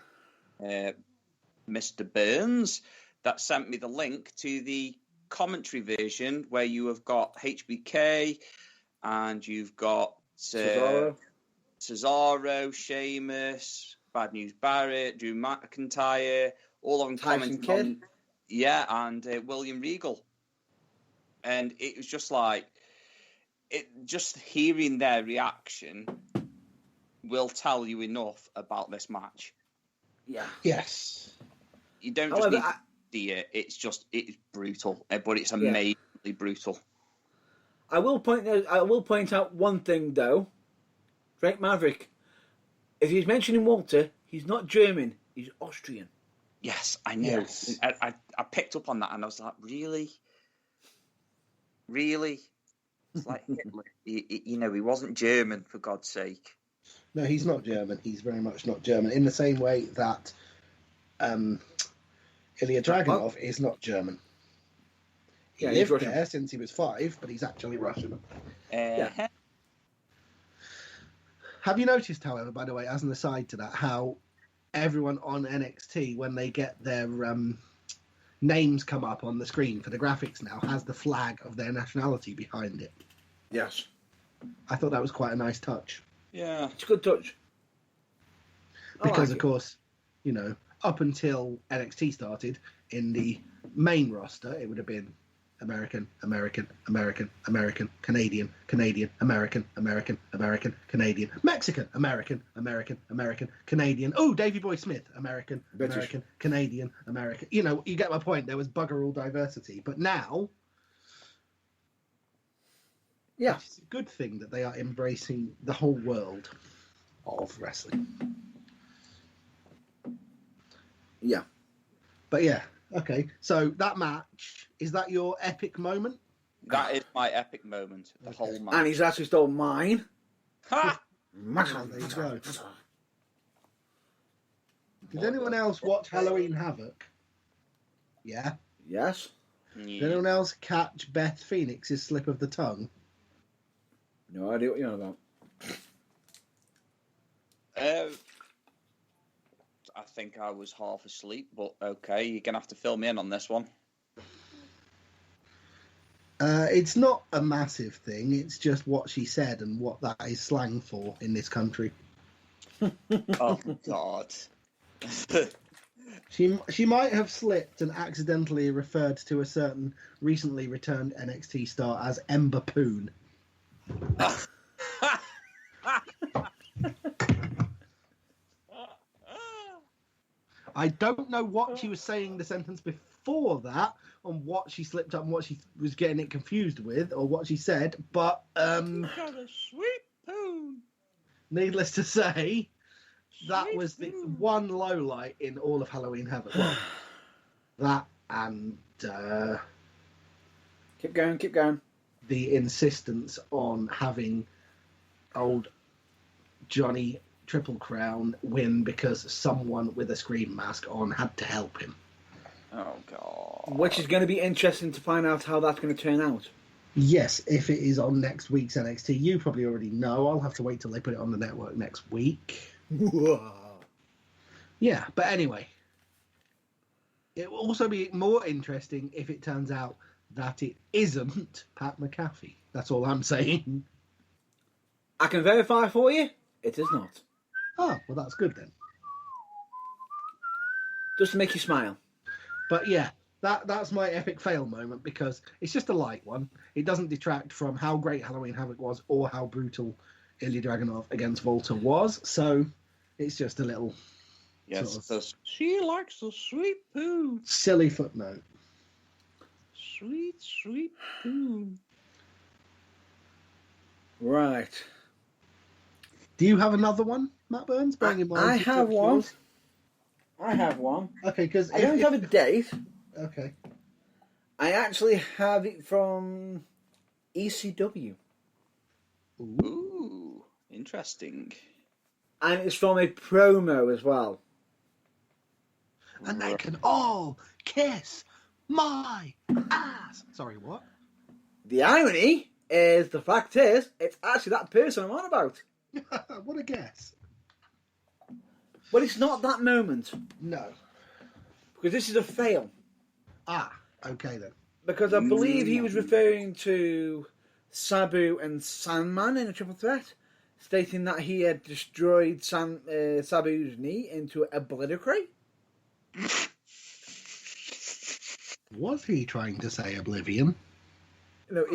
Mr. Burns, that sent me the link to the commentary version where you have got HBK and you've got Cesaro, Sheamus, Bad News Barrett, Drew McIntyre, all of them commenting on, and William Regal. And it was just like, just hearing their reaction will tell you enough about this match. Yeah. Yes. You don't just need to see it. It's brutal, but it's amazingly brutal. I will point out one thing though. Drake Maverick, if he's mentioning Walter, he's not German. He's Austrian. Yes, I know. Yes. I picked up on that, and I was like, really? It's like Hitler. He wasn't German, for God's sake. No, he's not German. He's very much not German. In the same way that Ilya Dragunov is not German. He lived there since he was 5, but he's actually Russian. Have you noticed, however, by the way, as an aside to that, how everyone on NXT, when they get their names come up on the screen for the graphics now, has the flag of their nationality behind it? Yes. I thought that was quite a nice touch. Yeah. It's a good touch. Because, of course, up until NXT started, in the main roster, it would have been American, American, American, American, Canadian, Canadian, American, American, American, Canadian, Mexican, American, American, American, Canadian. Oh, Davey Boy Smith, American, British. American, Canadian, American. You get my point. There was bugger all diversity. But now, it's a good thing that they are embracing the whole world of wrestling. Yeah. But yeah, okay. So that match, is that your epic moment? That is my epic moment. The whole match. And he's actually stole mine. Ha! Oh, there you go. Did anyone else watch Halloween Havoc? Yeah. Yes. Did anyone else catch Beth Phoenix's slip of the tongue? No idea what you're on about. I think I was half asleep, but okay, you're going to have to fill me in on this one. It's not a massive thing. It's just what she said and what that is slang for in this country. Oh, God. She might have slipped and accidentally referred to a certain recently returned NXT star as Ember Poon. I don't know what she was saying the sentence before that, on what she slipped up and what she was getting it confused with, or what she said, but You got a sweet poon. needless to say, that was the one low light in all of Halloween Havoc. Well, that and Keep going. the insistence on having old Johnny Triple Crown win because someone with a Scream mask on had to help him. Oh, God. Which is going to be interesting to find out how that's going to turn out. Yes, if it is on next week's NXT, you probably already know. I'll have to wait till they put it on the network next week. Yeah, but anyway, it will also be more interesting if it turns out that it isn't Pat McAfee. That's all I'm saying. I can verify for you, it is not. Oh, well, that's good then. Just to make you smile. But yeah, that's my epic fail moment because it's just a light one. It doesn't detract from how great Halloween Havoc was or how brutal Ilya Dragunov against Volta was. So it's just a little sort of She likes the sweet poon. silly footnote. Sweet, sweet poon. Right. Do you have another one, Matt Burns? Bearing in mind I you have took one. yours. I have one. Okay, because I don't have a date. Okay. I actually have it from ECW. Ooh, interesting. And it's from a promo as well. And they can all kiss my ass. Sorry, what? The irony is, the fact is, it's actually that person I'm on about. What a guess. But it's not that moment. No. Because this is a fail. Ah, okay then. Because I believe he was referring to Sabu and Sandman in a triple threat, stating that he had destroyed Sabu's knee into obliterate. Was he trying to say oblivion? No,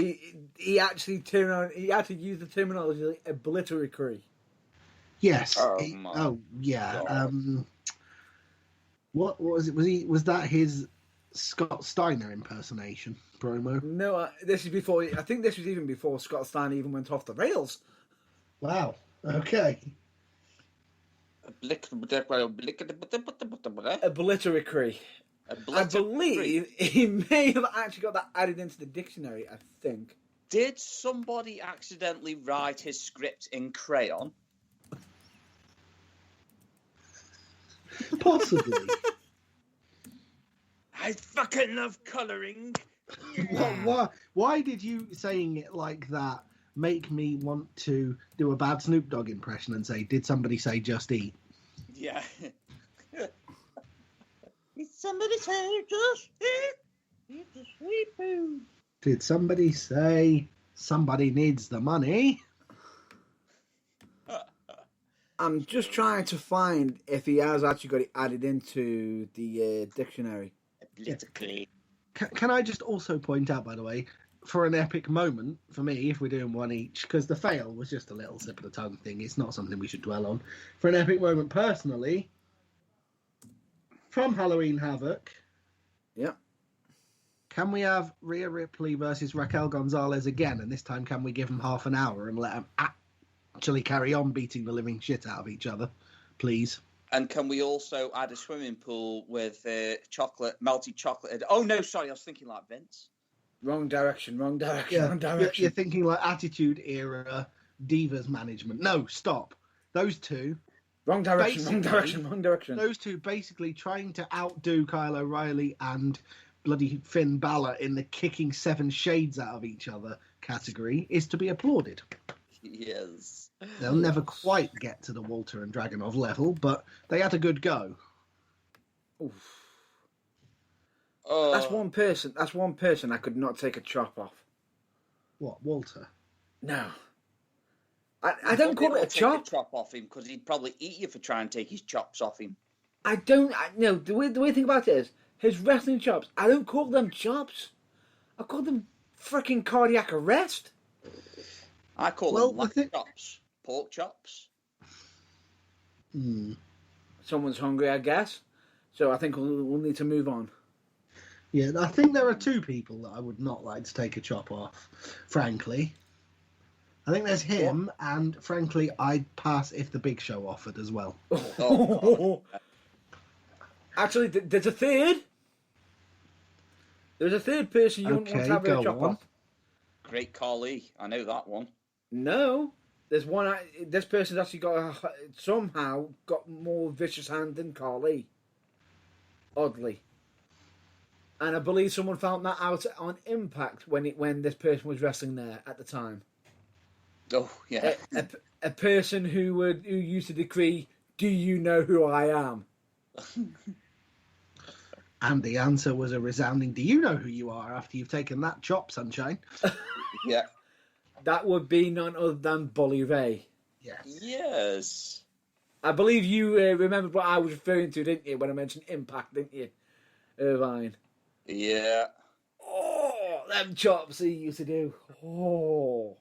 he actually turned on. He actually used the terminology like obliteratory. Yes. Oh, yeah. God. What was it? Was that his Scott Steiner impersonation promo? No, this is before. I think this was even before Scott Steiner even went off the rails. Wow. Okay. Obliteratory. I believe he may have actually got that added into the dictionary. I think. Did somebody accidentally write his script in crayon? Possibly. I fucking love colouring. Why did you saying it like that make me want to do a bad Snoop Dogg impression and say, did somebody say just eat? Yeah. Did somebody say just eat? It's a sweet poon. Did somebody say somebody needs the money? I'm just trying to find if he has actually got it added into the dictionary. Politically. Can I just also point out, by the way, for an epic moment, for me, if we're doing one each, because the fail was just a little slip of the tongue thing, it's not something we should dwell on. For an epic moment, personally, from Halloween Havoc, Yep. can we have Rhea Ripley versus Raquel Gonzalez again? And this time, can we give them half an hour and let them actually carry on beating the living shit out of each other, please? And can we also add a swimming pool with melted chocolate? Oh, no, sorry, I was thinking like Vince. Wrong direction. Yeah, you're thinking like Attitude Era Divas management. No, stop. Those two. Wrong direction. Those two basically trying to outdo Kyle O'Reilly and bloody Finn Balor in the kicking 7 shades out of each other category is to be applauded. Yes. They'll never quite get to the Walter and Dragunov level, but they had a good go. Oof. Oh. That's one person I could not take a chop off. What, Walter? No. I don't call it a chop. Chop off him because he'd probably eat you for trying to take his chops off him. No, the way I think about it is, his wrestling chops, I don't call them chops. I call them freaking cardiac arrest. I call them lamb chops, pork chops. Someone's hungry, I guess. So I think we'll need to move on. Yeah, I think there are two people that I would not like to take a chop off, frankly. I think there's him, and frankly, I'd pass if the Big Show offered as well. Oh, actually, there's a third. There's a third person you wouldn't want to have a chop off. Great Khali, I know that one. No, there's one. This person's actually somehow got more vicious hand than Khali. Oddly. And I believe someone found that out on Impact when this person was wrestling there at the time. Oh yeah, a person who used to decree, "Do you know who I am?" And the answer was a resounding, "Do you know who you are?" After you've taken that chop, sunshine. Yeah, that would be none other than Bully Ray. Yes. I believe you remembered what I was referring to, didn't you? When I mentioned Impact, didn't you, Irvine? Yeah. Oh, them chops he used to do. Oh.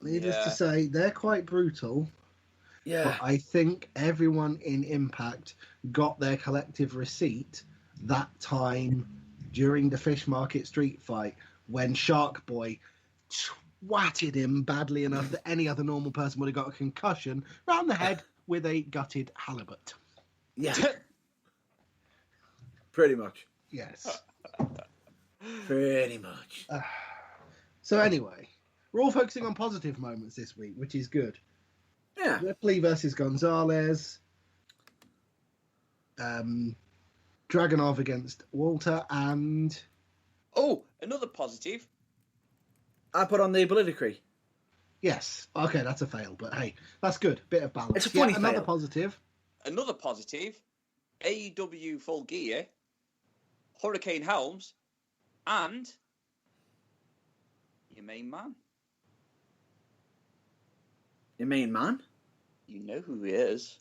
Needless to say, they're quite brutal. Yeah. But I think everyone in Impact got their collective receipt that time during the Fish Market Street fight when Shark Boy swatted him badly enough that any other normal person would have got a concussion round the head with a gutted halibut. Yeah. Pretty much. Yes. Pretty much. So anyway, we're all focusing on positive moments this week, which is good. Yeah. Ripley versus Gonzalez. Dragunov against Walter and... Oh, another positive. I put on the Bolidicree. Yes. Okay, that's a fail, but hey, that's good. Bit of balance. It's a funny another fail. positive. Another positive. AEW Full Gear. Hurricane Helms. And... your main man. Your main man? You know who he is.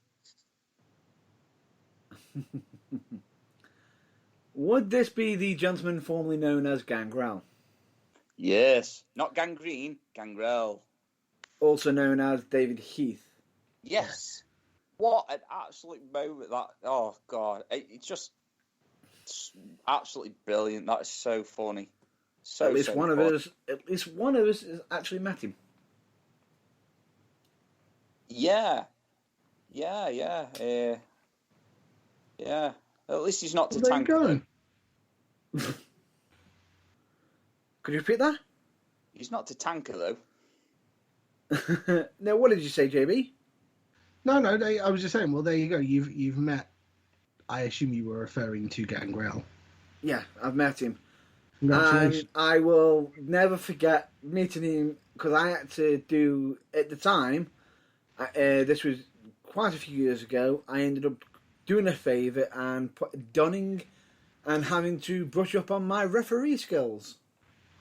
Would this be the gentleman formerly known as Gangrel? Yes. Not Gangrene, Gangrel. Also known as David Heath. Yes. What an absolute moment that... Oh, God. It's absolutely brilliant. That is so funny. At least one of us has actually met him. Yeah. Yeah. At least he's not to tank. Could you repeat that? He's not to tanker though. No, what did you say, JB? No. I was just saying. Well, there you go. You've met. I assume you were referring to Gangrel. Yeah, I've met him. Congratulations. And I will never forget meeting him because I had to do at the time. This was quite a few years ago. I ended up doing a favour and donning and having to brush up on my referee skills.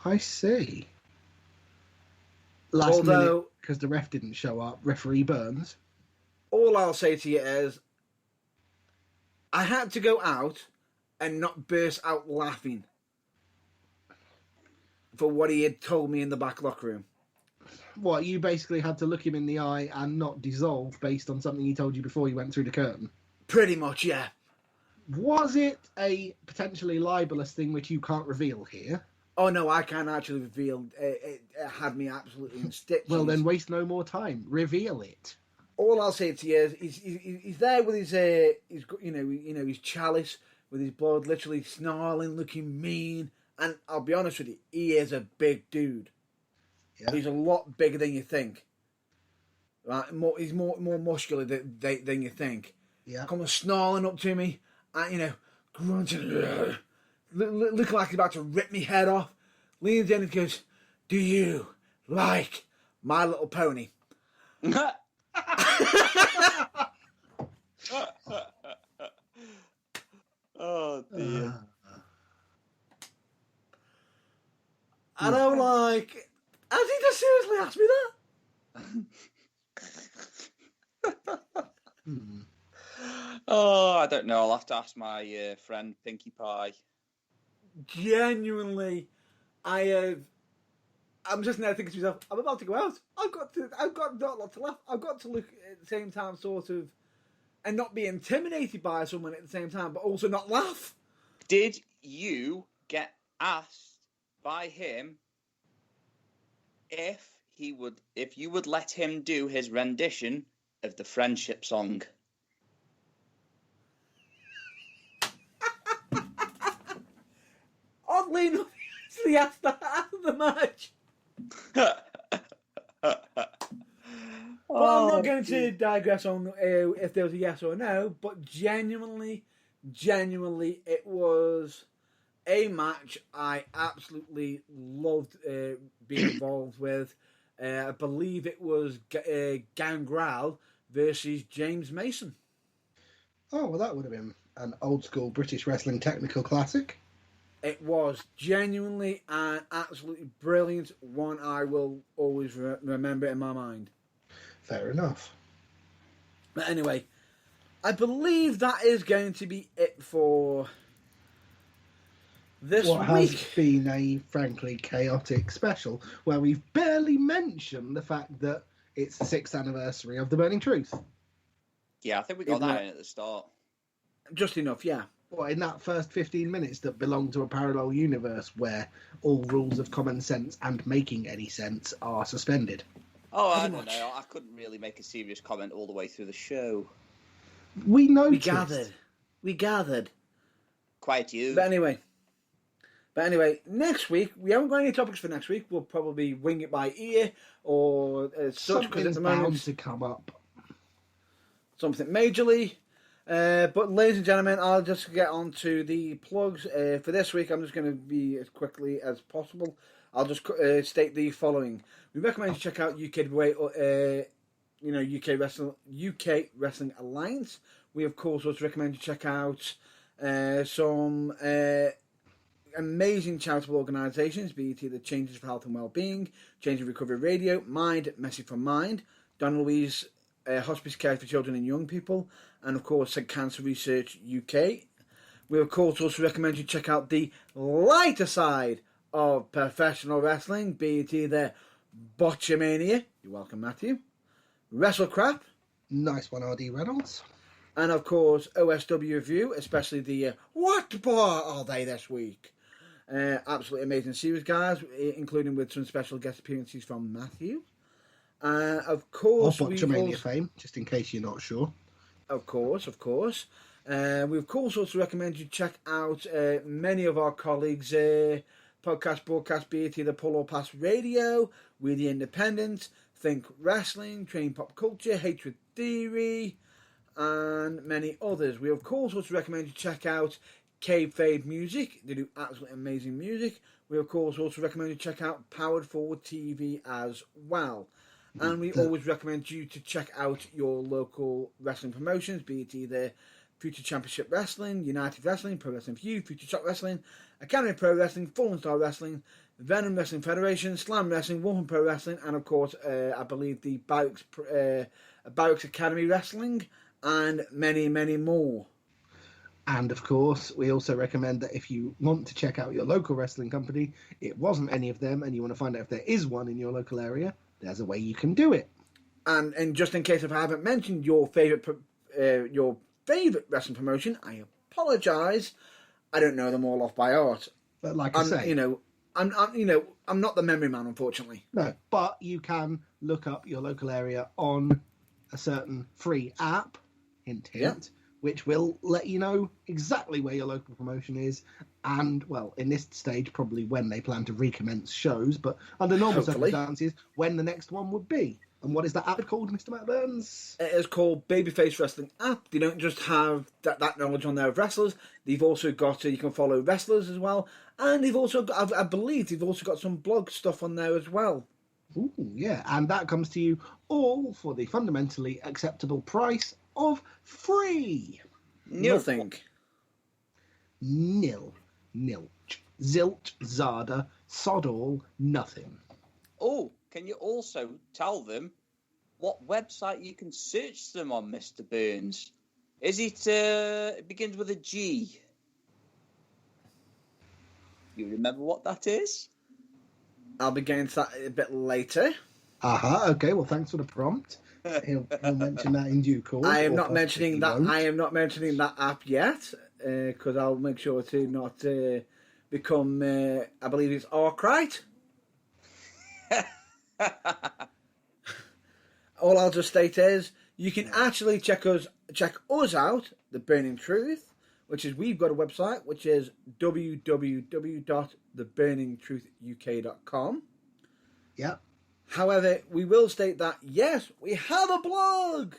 I see. Last minute, because the ref didn't show up, referee Burns. All I'll say to you is, I had to go out and not burst out laughing for what he had told me in the back locker room. What, you basically had to look him in the eye and not dissolve based on something he told you before you went through the curtain? Pretty much, yeah. Was it a potentially libelous thing which you can't reveal here? Oh, no, I can't actually reveal. It had me absolutely in stitches. Well, then waste no more time. Reveal it. All I'll say to you is he's there with his his chalice, with his blood literally snarling, looking mean. And I'll be honest with you, he is a big dude. Yeah. He's a lot bigger than you think. Right? He's more muscular than you think. Yeah. Comes snarling up to me, and grunting, looking like he's about to rip me head off. Leans in and goes, "Do you like My Little Pony?" Oh dear. And I'm like, has he just seriously asked me that? Oh, I don't know. I'll have to ask my friend Pinkie Pie. Genuinely, I'm just now thinking to myself, I'm about to go out. I've got not a lot to laugh. I've got to look at the same time, sort of, and not be intimidated by someone at the same time, but also not laugh. Did you get asked by him if you would let him do his rendition of the friendship song? Oddly enough, he actually asked that after the match. But I'm not going to digress on if there was a yes or a no, but genuinely, it was a match I absolutely loved being involved with. I believe it was Gangrel versus James Mason. Oh, well, that would have been an old school British wrestling technical classic. It was genuinely and absolutely brilliant. One I will always remember in my mind. Fair enough. But anyway, I believe that is going to be it for this what week. has been a frankly chaotic special where we've barely mentioned the fact that it's the 6th anniversary of the Burning Truth. Yeah, I think we got that in at the start. Just enough, yeah. Well, in that first 15 minutes that belong to a parallel universe where all rules of common sense and making any sense are suspended. Oh, I don't know. I couldn't really make a serious comment all the way through the show. We noticed. We gathered. Quite you. But anyway, next week, we haven't got any topics for next week. We'll probably wing it by ear or such, because at the moment bound to come up. Something majorly. But ladies and gentlemen, I'll just get on to the plugs. For this week, I'm just going to be as quickly as possible. I'll just state the following. We recommend you check out UK Wrestling Alliance. We, of course, also recommend you check out some amazing charitable organisations, be it either Changes for Health and Wellbeing, Change and Recovery Radio, Mind, Message for Mind, Donna Louise Hospice Care for Children and Young People, and of course Cancer Research UK. We of course also recommend you check out the lighter side of professional wrestling, be it either Botchamania, you're welcome Matthew, WrestleCrap, nice one RD Reynolds, and of course OSW Review, especially the What Bar Are They This Week? Absolutely amazing series, guys, including with some special guest appearances from Matthew. Of course, Botchamania fame, just in case you're not sure. Of course. We of course also recommend you check out many of our colleagues' broadcast, be it either Pull or Pass Radio, We the Independent, Think Wrestling, Train Pop Culture, Hatred Theory, and many others. We of course also recommend you check out Kayfabe Music. They do absolutely amazing music. We of course also recommend you check out Powered Forward TV as well. And we always recommend you to check out your local wrestling promotions, be it either Future Championship Wrestling, United Wrestling, Pro Wrestling For You, Future Shock Wrestling, Academy Pro Wrestling, Fallen Star Wrestling, Venom Wrestling Federation, Slam Wrestling, Wolfen Pro Wrestling, and of course, I believe the Barracks Academy Wrestling, and many, many more. And of course, we also recommend that if you want to check out your local wrestling company, it wasn't any of them, and you want to find out if there is one in your local area, there's a way you can do it. And just in case if I haven't mentioned your favourite wrestling promotion, I apologise. I don't know them all off by heart. But like I say, I'm not the memory man, unfortunately. No, but you can look up your local area on a certain free app, hint, which will let you know exactly where your local promotion is, and, well, in this stage, probably when they plan to recommence shows, but under normal circumstances, when the next one would be. And what is that app called, Mr. Matt Burns? It is called Babyface Wrestling App. They don't just have that knowledge on there of wrestlers. They've also got, you can follow wrestlers as well. And they've also got, I believe, they've also got some blog stuff on there as well. Ooh, yeah. And that comes to you all for the fundamentally acceptable price of free. Nothing. Nil. Nilch. Zilch. Zada. Sod all. Nothing. Oh, can you also tell them what website you can search them on, Mr. Burns? Is it? It begins with a G. You remember what that is? I'll be getting to that a bit later. Aha. Okay. Well, thanks for the prompt. He'll mention that in due course. I am or not possibly mentioning he that. won't. I am not mentioning that app yet because I'll make sure to not become. I believe it's Arkwright. All I'll just state is you can actually check us out, The Burning Truth, which is we've got a website which is www.theburningtruthuk.com. Yeah. However, we will state that yes, we have a blog.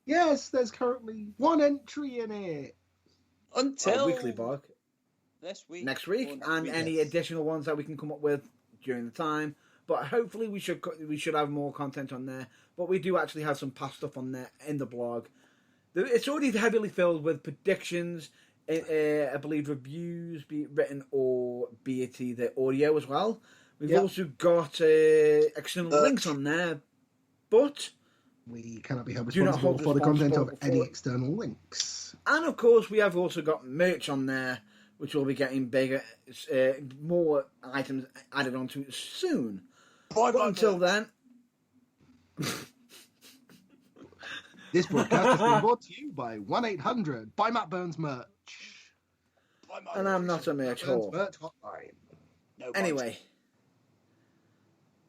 Yes, there's currently one entry in it. Until A weekly blog this week, next week, or next and week. any additional ones that we can come up with during the time. But hopefully, we should have more content on there. But we do actually have some past stuff on there in the blog. It's already heavily filled with predictions. I believe reviews, be it written or be it the audio as well. We've also got external links on there, but we cannot be held do not responsible hold for the content of responsible any for- external links. And of course, we have also got merch on there, which will be getting bigger, more items added onto it soon. But until then, This broadcast has been brought to you by 1-800 Buy Matt Burns merch. and I'm not a merch Burns whore. merch hotline. No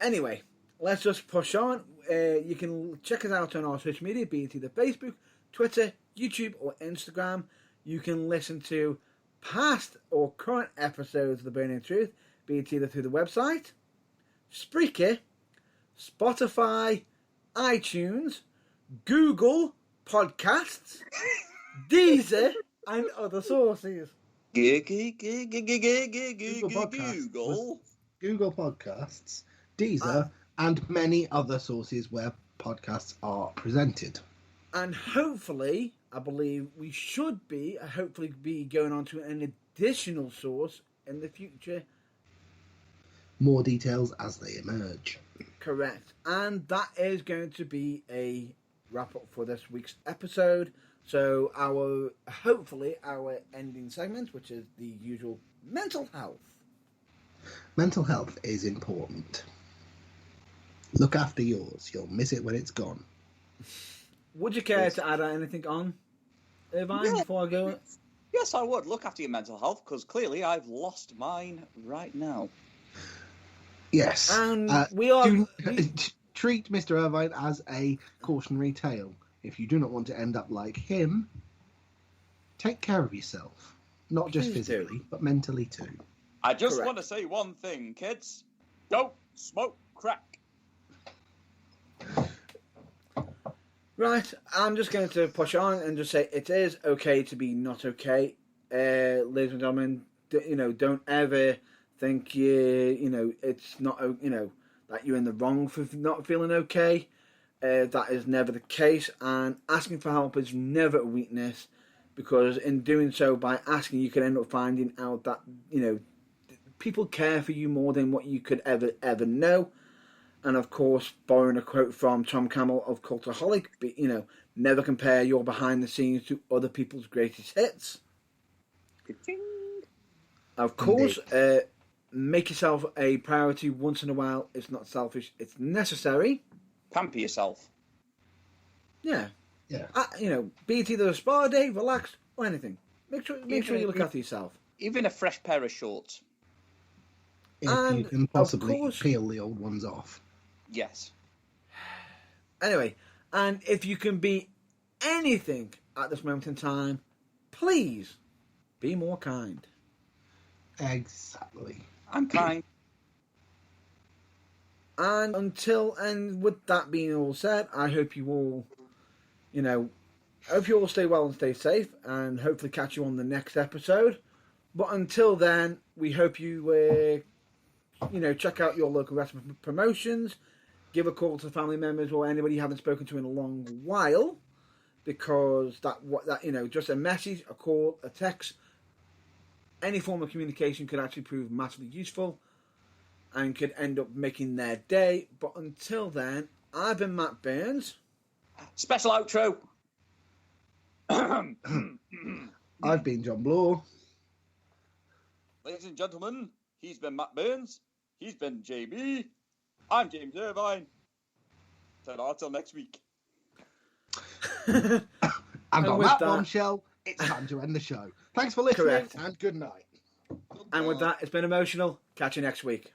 Anyway, let's just push on. You can check us out on our social media, be it either Facebook, Twitter, YouTube, or Instagram. You can listen to past or current episodes of The Burning Truth, be it either through the website, Spreaker, Spotify, iTunes, Google Podcasts, Deezer, and other sources. Google Podcasts, Deezer, and many other sources where podcasts are presented. And hopefully, I believe we should be going on to an additional source in the future. More details as they emerge. Correct. And that is going to be a wrap up for this week's episode. So hopefully our ending segment, which is the usual mental health. Mental health is important. Look after yours. You'll miss it when it's gone. Would you care to add anything on, Irvine, before I go? Yes, I would. Look after your mental health, because clearly I've lost mine right now. Yes. And treat Mr. Irvine as a cautionary tale. If you do not want to end up like him, take care of yourself. Not just Please physically, do. but mentally too. I just Correct. want to say one thing, kids. Don't smoke crack. Right, I'm just going to push on and just say it is okay to be not okay. Ladies and gentlemen, don't ever think it's not, that you're in the wrong for not feeling okay. That is never the case, and asking for help is never a weakness, because in doing so, by asking, you can end up finding out that, people care for you more than what you could ever know. And of course, borrowing a quote from Tom Campbell of Cultaholic, never compare your behind the scenes to other people's greatest hits. Of course, make yourself a priority once in a while. It's not selfish, it's necessary. Pamper yourself. Yeah. Yeah. Be it either a spa day, relaxed, or anything. Make sure you look after yourself. Even a fresh pair of shorts. If And, you can of possibly course- peel the old ones off. Yes. Anyway, and if you can be anything at this moment in time, please be more kind. Exactly. I'm kind. And with that being all said, I hope you all, stay well and stay safe, and hopefully catch you on the next episode. But until then, we hope you, check out your local wrestling promotions, give a call to family members or anybody you haven't spoken to in a long while, because just a message, a call, a text, any form of communication could actually prove massively useful and could end up making their day. But until then, I've been Matt Burns. Special outro. I've been John Bloor. Ladies and gentlemen, he's been Matt Burns. He's been JB. I'm James Irvine. Ta-ra till next week. And on with that that- bombshell, it's time to end the show. Thanks for listening, Correct. and good night. And with that, it's been emotional. Catch you next week.